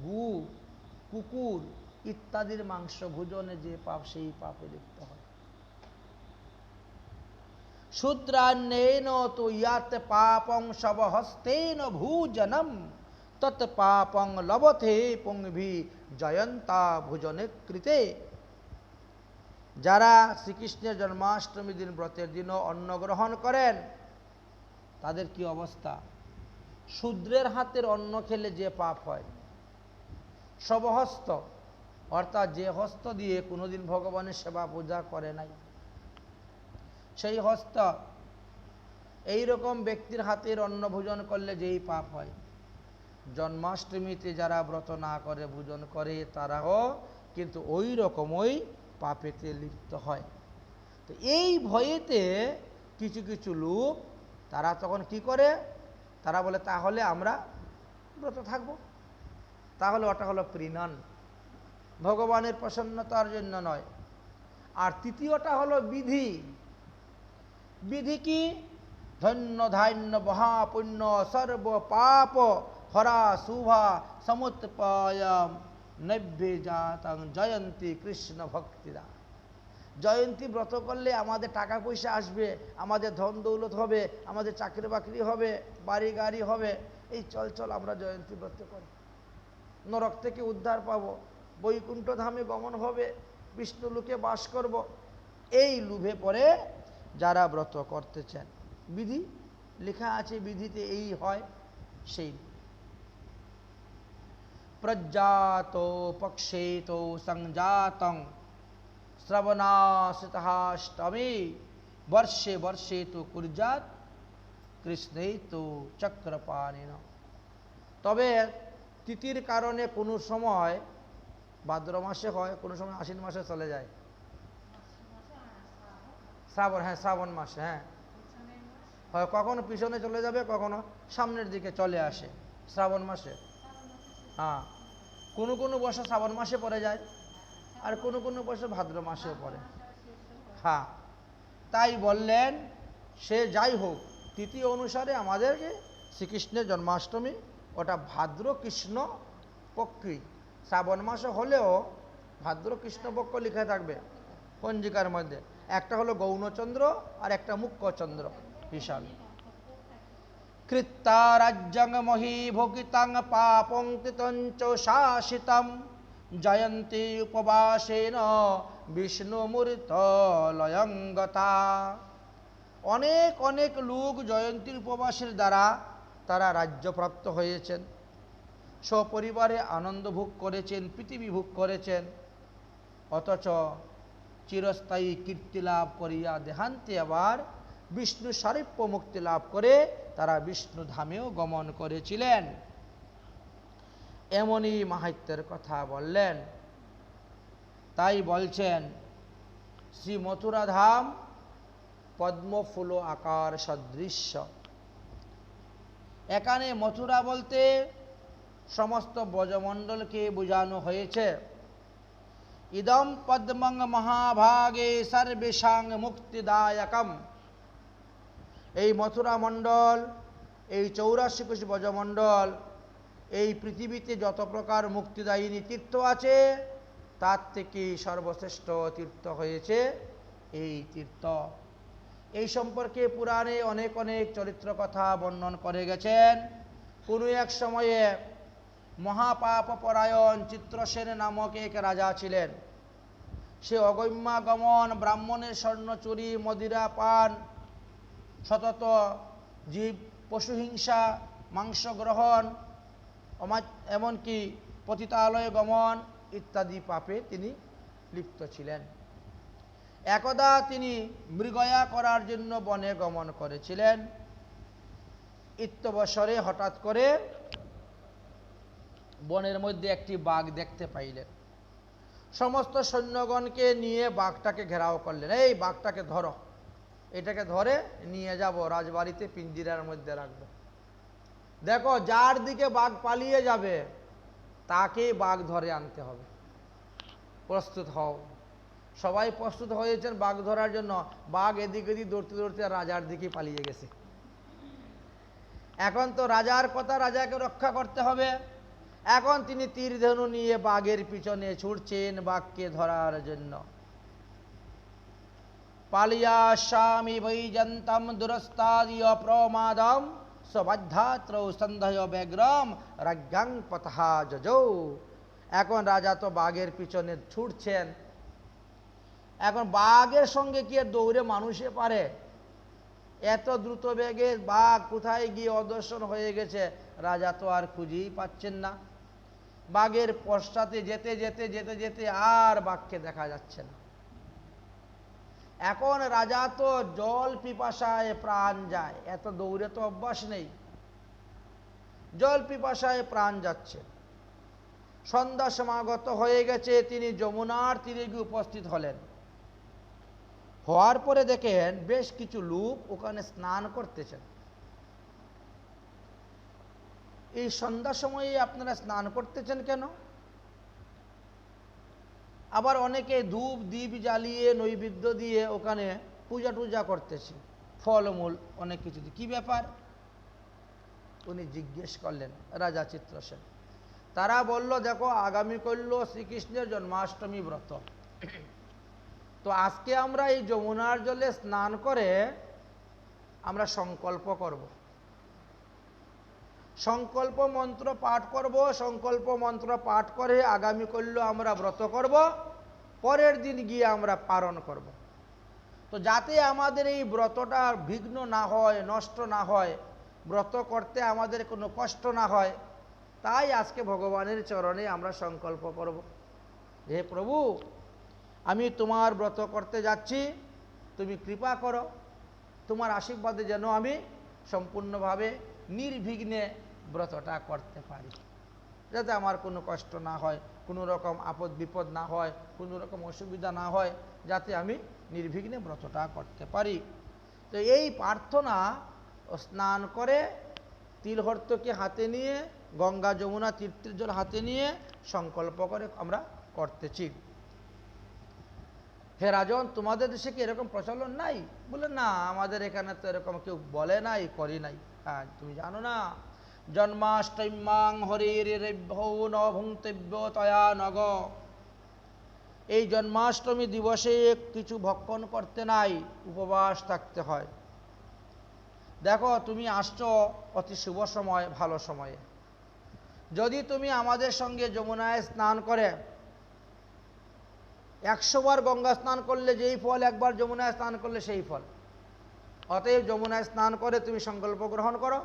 গু, কুকুর ইত্যাদির মাংস ভোজনে যে পাপ, সেই পাপে লিপ্ত হয়। শূদ্রান্যেন তু ইয়াত পাপং শবহস্তেন ভোজনম তৎ পাপং লবতে পুংভি জয়ন্তা ভোজনে কৃতে। যারা শ্রীকৃষ্ণের জন্মাষ্টমী দিন ব্রতের দিনও অন্ন গ্রহণ করেন তাদের কি অবস্থা? শূদ্রের হাতের অন্ন খেলে যে পাপ হয়, সবহস্ত অর্থাৎ যে হস্ত দিয়ে কোনোদিন ভগবানের সেবা পূজা করে নাই, সেই হস্ত এইরকম ব্যক্তির হাতের অন্ন ভোজন করলে যেই পাপ হয়, জন্মাষ্টমীতে যারা ব্রত না করে ভোজন করে তারাও কিন্তু ওই রকমই পাপেতে লিপ্ত হয়। তো এই ভয়েতে কিছু কিছু লোক তারা তখন কি করে, তারা বলে তাহলে আমরা ব্রত থাকব, তাহলে ওটা হলো প্রিণন, ভগবানের প্রসন্নতার জন্য নয়। আর তৃতীয়টা হলো বিধি। বিধি কি? ধন্য ধান্য মহাপুণ্য সর্ব পাপ হরা শুভা সমুৎপয়ম নৈভ্যে জাতং জয়ন্তী কৃষ্ণ ভক্তিরা। জয়ন্তী ব্রত করলে আমাদের টাকা পয়সা আসবে, আমাদের ধন দৌলত হবে, আমাদের চাকরি বাকরি হবে, বাড়ি গাড়ি হবে, এই চল চল আমরা জয়ন্তী ব্রত করি, নরক থেকে উদ্ধার পাবো, বৈকুণ্ঠ ধামে গমন হবে, বিষ্ণু লোকে বাস করব, এই লোভে পড়ে যারা ব্রত করতেছেন। বিধি লেখা আছে, বিধিতে এই হয় সেই। প্রজ্জাত পক্ষেত সংজাতং শ্রবণাশ্রিতাষ্টমী বর্ষে বর্ষে তো কুর্যাত কৃষ্ণেই তো চক্রপাণিন। তবে তিথির কারণে কোনো সময় ভাদ্র মাসে হয়, কোনো সময় আশ্বিন মাসে চলে যায়, শ্রাবণ, হ্যাঁ শ্রাবণ মাসে, হ্যাঁ হয়, কখনো পিছনে চলে যাবে, কখনো সামনের দিকে চলে আসে শ্রাবণ মাসে। হ্যাঁ, কোনো কোনো বছর শ্রাবণ মাসে পড়ে যায়, আর কোনো কোনো বছর ভাদ্র মাসেও পড়ে। হ্যাঁ, তাই বললেন সে যাই হোক, তিথি অনুসারে আমাদেরকে শ্রীকৃষ্ণের জন্মাষ্টমী ওটা ভাদ্র কৃষ্ণ পক্ষী, শ্রাবণ মাসে হলেও ভাদ্র কৃষ্ণ পক্ষ লিখে থাকবে পঞ্জিকার মধ্যে। একটা হলো গৌণচন্দ্র আর একটা মুখ্যচন্দ্র বিশাল। কৃত্তা রাজ্যং মহি ভোগিতাং পাপং তিতঞ্চ শাসিতম জয়ন্তী উপবাসেন বিষ্ণুমূর্ত লয়ঙ্গতা। অনেক অনেক লোক জয়ন্তীর উপবাসের দ্বারা তারা রাজ্যপ্রাপ্ত হয়েছেন, সপরিবারে আনন্দ ভোগ করেছেন, পৃথিবী ভোগ করেছেন, অথচ চিরস্থায়ী কীর্তি লাভ করিয়া দেহান্তে আবার বিষ্ণু সারূপ্য মুক্তি লাভ করে তারা বিষ্ণু ধামেও গমন করেছিলেন। এমনই মাহাত্ম্যের কথা বললেন। তাই বলছেন শ্রী মথুরা ধাম পদ্মফুল আকার সদৃশ্য। এখানে মথুরা বলতে সমস্ত ব্রজমণ্ডলকে বোঝানো হয়েছে। ইদম পদ্মং মহাভাগে সর্বেষাং মুক্তিদায়কম। এই মথুরা মণ্ডল, এই 84 কোটি ব্রজমণ্ডল, এই পৃথিবীতে যত প্রকার মুক্তিদায়িনী তীর্থ আছে তার থেকে সর্বশ্রেষ্ঠ তীর্থ হয়েছে এই তীর্থ। এই সম্পর্কে পুরাণে অনেক অনেক চরিত্র কথা বর্ণন করে গেছেন। কোনো এক সময়ে মহাপাপপরায়ণ চিত্রসেন নামক এক রাজা ছিলেন। সে অগম্যাগমন, ব্রাহ্মণের স্বর্ণ চুরি, মদিরা পান, সতত জীব পশুহিংসা, মাংস গ্রহণ, এমনকি পতিতালয়ে গমন ইত্যাদি পাপে তিনি লিপ্ত ছিলেন। একদা তিনি মৃগয়া করার জন্য বনে গমন করেছিলেন। ইত্যবসরে হঠাৎ করে বনের মধ্যে একটি বাঘ দেখতে পাইলেন। সমস্ত সৈন্যগণকে নিয়ে বাঘটাকে ঘেরাও করলেন। এই বাঘটাকে ধরো, এটাকে ধরে নিয়ে যাব রাজবাড়িতে পিঞ্জিরার মধ্যে রাখবো। দেখো, যার দিকে বাঘ পালিয়ে যাবে তাকেই বাঘ ধরে আনতে হবে, প্রস্তুত হও। সবাই প্রস্তুত হয়েছেন বাঘ ধরার জন্য। বাঘ এদিক এদিক দৌড়তে দৌড়তে রাজার দিকে পালিয়ে গেছে। এখন তো রাজার কথা, রাজাকে রক্ষা করতে হবে। এখন তিনি তীর ধনু নিয়ে বাঘের পিছনে ছুটছেন বাঘকে ধরার জন্য। পালিয়া স্বামী বৈজন্তম দুরস্তাদিয় প্রমাদম সবাধ্যাত্র সন্দেহ ব্যগ্রম রাজ্ঞাং পথা যজৌ। এখন রাজা তো বাঘের পিছনে ছুটছেন। এখন বাঘের সঙ্গে কি দৌড়ে মানুষে পারে? এত দ্রুত বেগে বাঘ কোথায় গিয়ে অদর্শন হয়ে গেছে, রাজা তো আর খুঁজেই পাচ্ছেন না। বাঘের পশ্চাতে যেতে যেতে যেতে যেতে আর বাঘকে দেখা যাচ্ছে না। এখন রাজা তো জল পিপাসায় প্রাণ যায়, এত দৌড়ে তো অভ্যাস নেই, জল পিপাসায় প্রাণ যাচ্ছে। সন্ধ্যা সমাগত হয়ে গেছে, তিনি যমুনার তীরে গিয়ে উপস্থিত হলেন। হওয়ার পরে দেখেন বেশ কিছু লোক ওখানে স্নান করতেছেন। এই সন্ধ্যা সময়ে আপনারা স্নান করতেছেন কেন? আবার অনেকে ধূপ দ্বীপ জ্বালিয়ে নৈবেদ্য দিয়ে ওখানে পূজা টুজা করতেছে, ফলমূল অনেক কিছু দিয়ে। কি ব্যাপার? উনি জিজ্ঞেস করলেন রাজা চিত্রসেন। তারা বলল, দেখো আগামী করল শ্রীকৃষ্ণের জন্মাষ্টমী ব্রত, তো আজকে আমরা এই যমুনার জলে স্নান করে আমরা সংকল্প করব, সংকল্প মন্ত্র পাঠ করব, সংকল্প মন্ত্র পাঠ করে আগামী করল আমরা ব্রত করব, পরের দিন গিয়ে আমরা পালন করব। তো যাতে আমাদের এই ব্রতটা বিঘ্ন না হয়, নষ্ট না হয়, ব্রত করতে আমাদের কোনো কষ্ট না হয়, তাই আজকে ভগবানের চরণে আমরা সংকল্প করব, হে প্রভু আমি তোমার ব্রত করতে যাচ্ছি, তুমি কৃপা করো, তোমার আশীর্বাদে যেন আমি সম্পূর্ণভাবে নির্বিঘ্নে ব্রতটা করতে পারি, যাতে আমার কোনো কষ্ট না হয়, কোনো রকম আপদ বিপদ না হয়, কোনো রকম অসুবিধা না হয়, যাতে আমি নির্বিঘ্নে ব্রতটা করতে পারি। তো এই প্রার্থনা স্নান করে তিলহর্তকে হাতে নিয়ে, গঙ্গা যমুনা তীর্থের জল হাতে নিয়ে সংকল্প করে আমরা করতেছি। হে রাজন, তোমাদের দেশে কি এরকম প্রচলন নাই? বলে, না আমাদের এখানে তো এরকম কেউ বলে নাই, করি নাই। হ্যাঁ, তুমি জানো না, জন্মাষ্টম্যাং হরিরেভ্যৌ ন ভুঙ্ক্তব্য তয়া নগ, এই জন্মাষ্টমী দিবসে কিছু ভক্ষণ করতে নাই, উপবাস থাকতে হয়। দেখো তুমি আসছো অতি শুভ সময়, ভালো সময়ে, যদি তুমি আমাদের সঙ্গে যমুনায় স্নান করে 100 বার গঙ্গা স্নান করলে যেই ফল, একবার যমুনায় স্নান করলে সেই ফল। অতএব যমুনায় স্নান করে তুমি সংকল্প গ্রহণ করো,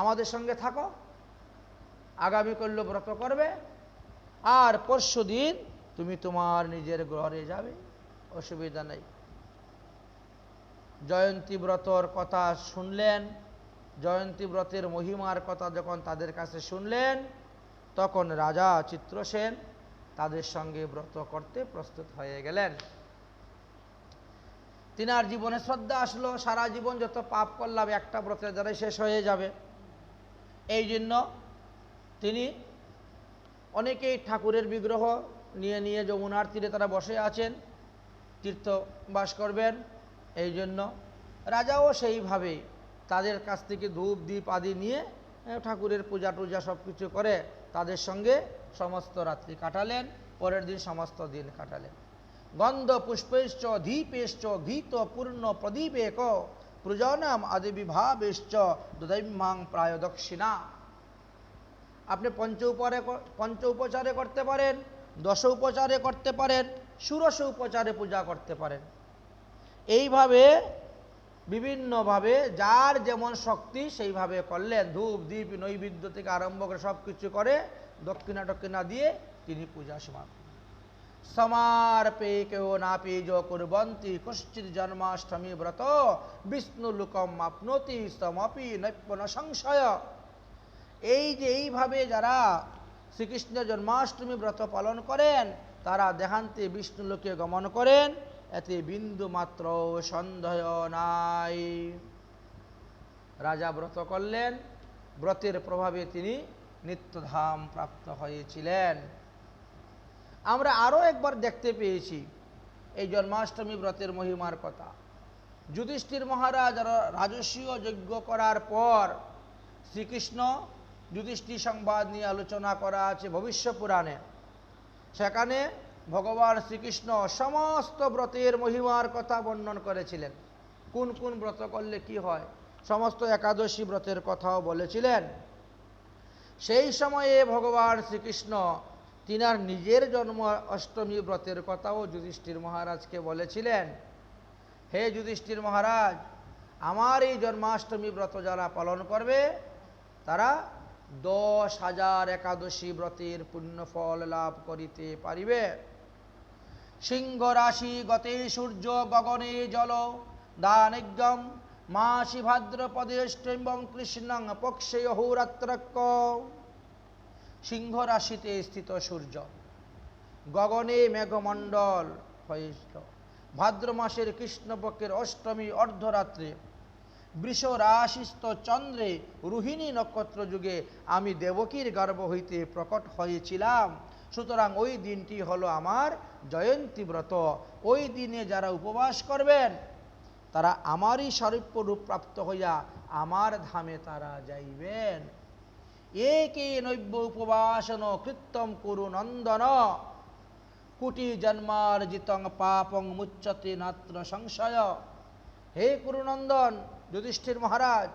আমাদের সঙ্গে থাকো, আগামী করল ব্রত করবে, আর পরশু দিন তুমি তোমার নিজের ঘরে যাবে, অসুবিধা নেই। জয়ন্তী ব্রতর কথা শুনলেন, জয়ন্তী ব্রতের মহিমার কথা যখন তাদের কাছে শুনলেন, তখন রাজা চিত্রসেন তাদের সঙ্গে ব্রত করতে প্রস্তুত হয়ে গেলেন। তিনার জীবনে শ্রদ্ধা আসলো, সারা জীবন যত পাপ করলাম একটা ব্রতের দ্বারাই শেষ হয়ে যাবে। এই জন্য তিনি অনেকেই ঠাকুরের বিগ্রহ নিয়ে নিয়ে যমুনার তীরে তারা বসে আছেন, তীর্থ বাস করবেন। এই জন্য রাজাও সেইভাবেই তাদের কাছ থেকে ধূপ দ্বীপ আদি নিয়ে ঠাকুরের পূজা টুজা সব কিছু করে তাদের সঙ্গে সমস্ত রাত্রি কাটালেন, পরের দিন সমস্ত দিন কাটালেন। গন্ধ পুষ্পেশ্চ ধীপেশ্চ ঘৃত পূর্ণ প্রদীপেক প্রজনম আদি বিভাবেশ্চ দৈম্যাং প্রায় দক্ষিণা। আপনি পঞ্চ উপচারে করতে পারেন, 10 উপচারে করতে পারেন, 16 উপচারে পূজা করতে পারেন। এইভাবে বিভিন্নভাবে যার যেমন শক্তি সেইভাবে করলেন। ধূপ দ্বীপ নৈবেদ্য থেকে আরম্ভ করে সব কিছু করে দক্ষিণা টক্ষিণা দিয়ে তিনি পূজা সমাপ্ত। সমার্পে কেউ না পেজ কুর্বন্তি কশ্চিৎ জন্মাষ্টমী ব্রত বিষ্ণু লোকম আপনোতি সমপি নৈপ্য সংশয়। এই যে এইভাবে যারা শ্রীকৃষ্ণের জন্মাষ্টমী ব্রত পালন করেন, তারা দেহান্তে বিষ্ণু লোকে গমন করেন, এতে বিন্দু মাত্র সন্দেহ নাই। রাজা ব্রত করলেন, ব্রতের প্রভাবে তিনি নিত্যধাম প্রাপ্ত হয়েছিলেন। আমরা আরও একবার দেখতে পেয়েছি এই জন্মাষ্টমী ব্রতের মহিমার কথা। যুধিষ্ঠির মহারাজ রাজস্বীয় যজ্ঞ করার পর শ্রীকৃষ্ণ যুধিষ্ঠির সংবাদ নিয়ে আলোচনা করা আছে ভবিষ্য পুরাণে। সেখানে ভগবান শ্রীকৃষ্ণ সমস্ত ব্রতের মহিমার কথা বর্ণন করেছিলেন, কোন কোন ব্রত করলে কি হয়, সমস্ত একাদশী ব্রতের কথাও বলেছিলেন। সেই সময়ে ভগবান শ্রীকৃষ্ণ তিনার নিজের জন্ম অষ্টমী ব্রতের কথাও যুধিষ্ঠির মহারাজকে বলেছিলেন। হে যুধিষ্ঠির মহারাজ, আমার এই জন্মাষ্টমী ব্রত যারা পালন করবে তারা 10,000 একাদশী ব্রতের পুণ্যফল লাভ করিতে পারিবে। সিংহ রাশি গতে সূর্য গগনে জল দানজ্ঞম মাসি ভাদ্রপদেষ্ট্রম্বং কৃষ্ণং পক্ষে অহোরাত্রক্য। সিংহ রাশিতে স্থিত সূর্য, গগনে মেঘমণ্ডল হয়েছিল, ভাদ্র মাসের কৃষ্ণপক্ষের অষ্টমী অর্ধরাত্রে বৃষ রাশিস্থ চন্দ্রে রোহিণী নক্ষত্র যুগে আমি দেবকীর গর্ভ হইতে প্রকট হয়েছিলাম। সুতরাং ওই দিনটি হলো আমার জয়ন্তী ব্রত। ওই দিনে যারা উপবাস করবেন তারা আমারই স্বরূপ রূপ প্রাপ্ত হইয়া আমার ধামে তারা যাইবেন। একে নৈব্য উপবাসন কৃত্যম কুরু নন্দন কোটি জন্মার্জিতং পাপং মুচ্যতে নাত্র সংশয়। হে কুরুনন্দন যুধিষ্ঠির মহারাজ,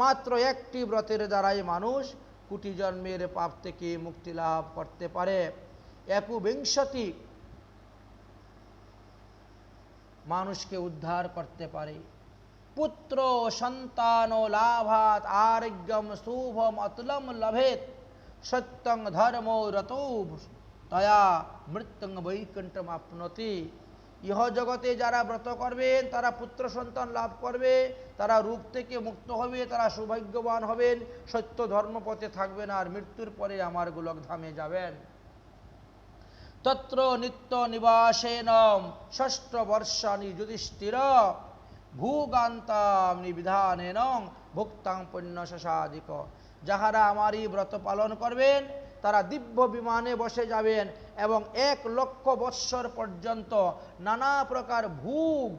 মাত্র একটি ব্রতের দ্বারাই মানুষ কোটি জন্মের পাপ থেকে মুক্তি লাভ করতে পারে। 21 মানুষকে উদ্ধার করতে পারে। পুত্র সন্তান লাভাত আরোগ্যম শুভম অতুলম লভেত সত্যং ধর্ম রতো তয়া মৃত্যুং বৈকুণ্ঠম আপনতি। ইহ জগতে যারা ব্রত করবেন তারা পুত্র সন্তান লাভ করবে, তারা রূপ থেকে মুক্ত হবে, তারা সৌভাগ্যবান হবেন, সত্য ধর্মপথে থাকবেন, আর মৃত্যুর পরে আমার গোলক ধামে যাবেন। তত্র নিত্য নিবাসেন ষষ্ঠ বর্ষানি যুধিষ্ঠির ভূগান্তাম নিবিধানেন ভুক্তাং পুণ্য শশাধিক। যাহারা আমারই ব্রত পালন করবেন তারা দিব্য বিমানে বসে যাবেন এবং 1,00,000 বৎসর পর্যন্ত নানা প্রকার ভোগ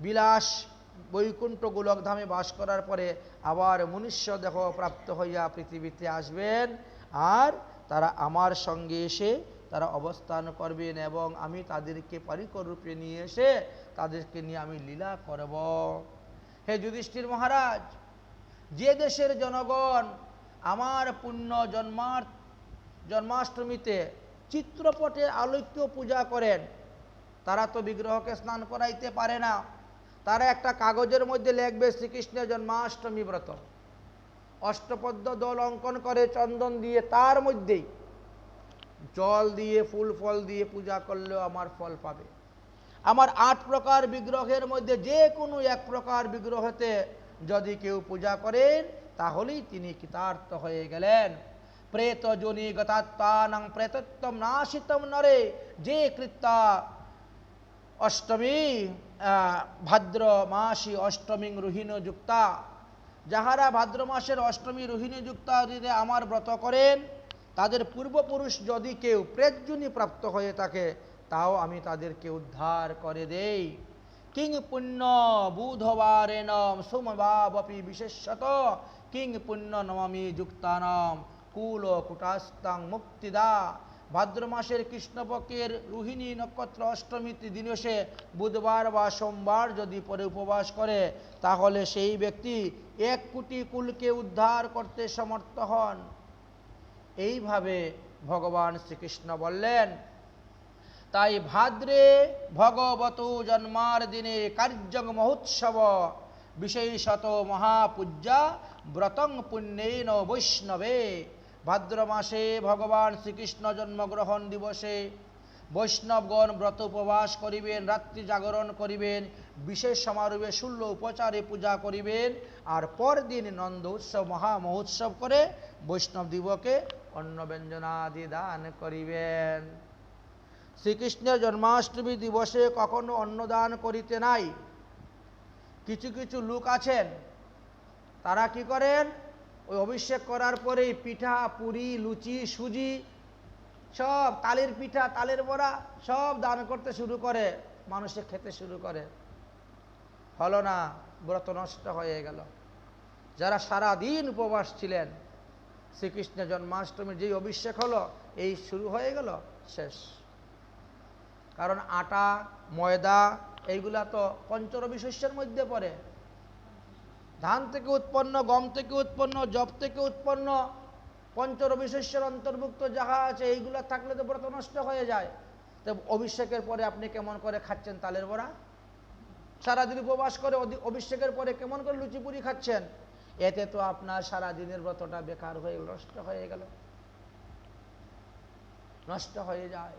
বিলাস বৈকুণ্ঠ গোলকধামে বাস করার পরে আবার মনুষ্য দেহ প্রাপ্ত হইয়া পৃথিবীতে আসবেন, আর তারা আমার সঙ্গে এসে তারা অবস্থান করবেন এবং আমি তাদেরকে পরিকর রূপে নিয়ে এসে তাদেরকে নিয়ে আমি লীলা করব। হে যুধিষ্ঠির মহারাজ, যে দেশের জনগণ আমার পুণ্য জন্মাষ্টমীতে চিত্রপটে আলোক্য পূজা করেন তারা তো বিগ্রহকে স্নান করাইতে পারে না। তারা একটা কাগজের মধ্যে লিখবে শ্রীকৃষ্ণের জন্মাষ্টমী ব্রত, অষ্টপদ্য দল অঙ্কন করে চন্দন দিয়ে, তার মধ্যেই জল দিয়ে ফুল ফল দিয়ে পূজা করলেও আমার ফল পাবে। আমার 8 প্রকার বিগ্রহের মধ্যে যে কোনো এক প্রকার বিগ্রহতে যদি কেউ পূজা করেন তাহলেই তিনি কৃতার্থ হয়ে গেলেন। প্রেত যোনি গতাত্মানং প্রেতত্বম নাশিতম নরে। যে কৃত্যা অষ্টমী ভাদ্র মাসি অষ্টমী রোহিণী যুক্তা, যাহারা ভাদ্র মাসের অষ্টমী রোহিণী যুক্তা আমার ব্রত করেন তাদের পূর্বপুরুষ যদি কেউ প্রেতযোনি প্রাপ্ত হয়ে থাকে তাও আমি তাদেরকে উদ্ধার করে দেই। কিং পুণ্য বুধবারেণ সোমবাবপি বিশেষত কিং পুণ্য নবমী যুক্তানাম কুল কুটাস্তাং মুক্তিদা। ভাদ্র মাসের কৃষ্ণপক্ষের রোহিণী নক্ষত্র অষ্টমী দিবসে বুধবার বা সোমবার যদি পরে উপবাস করে তাহলে সেই ব্যক্তি 1 কোটি কুলকে উদ্ধার করতে সমর্থ হন। এইভাবে ভগবান শ্রীকৃষ্ণ বললেন। তাই ভাদ্রে ভগবত জন্মার দিনে কার্যং মহোৎসব বিশেষত মহাপূজ্যা ব্রতং পুণ্যেন বৈষ্ণবে। ভাদ্র মাসে ভগবান শ্রীকৃষ্ণ জন্মগ্রহণ দিবসে বৈষ্ণবগণ ব্রত উপবাস করিবেন, রাত্রি জাগরণ করিবেন, বিশেষ সমারোহে 16 উপচারে পূজা করিবেন, আর পরদিন নন্দ উৎসব মহা মহোৎসব করে বৈষ্ণব দিবকে অন্ন ব্যঞ্জনাদি দান করিবেন। শ্রীকৃষ্ণের জন্মাষ্টমী দিবসে কখনো অন্নদান করিতে নাই। কিছু কিছু লোক আছেন তারা কি করেন, ওই অভিষেক করার পরেই পিঠা পুরি লুচি সুজি সব, তালের পিঠা তালের বড়া সব দান করতে শুরু করে, মানুষে খেতে শুরু করে। হলো না, ব্রত নষ্ট হয়ে গেল। যারা সারা দিন উপবাস ছিলেন শ্রীকৃষ্ণের জন্মাষ্টমীর যেই অভিষেক হলো এই শুরু হয়ে গেল, শেষ। কারণ আটা ময়দা এইগুলা তো পঞ্চরবি শস্যের মধ্যে পড়ে। ধান থেকে উৎপন্ন, গম থেকে উৎপন্ন, জব থেকে উৎপন্ন পঞ্চরবি শস্যের অন্তর্ভুক্ত যাহা আছে এইগুলা থাকলে তো ব্রত নষ্ট হয়ে যায়। তো অভিষেকের পরে আপনি কেমন করে খাচ্ছেন তালের বড়া? সারাদিন উপবাস করে অভিষেকের পরে কেমন করে লুচি পুরি খাচ্ছেন, এতে তো আপনার সারাদিনের ব্রতটা বেকার হয়ে নষ্ট হয়ে গেল, নষ্ট হয়ে যায়।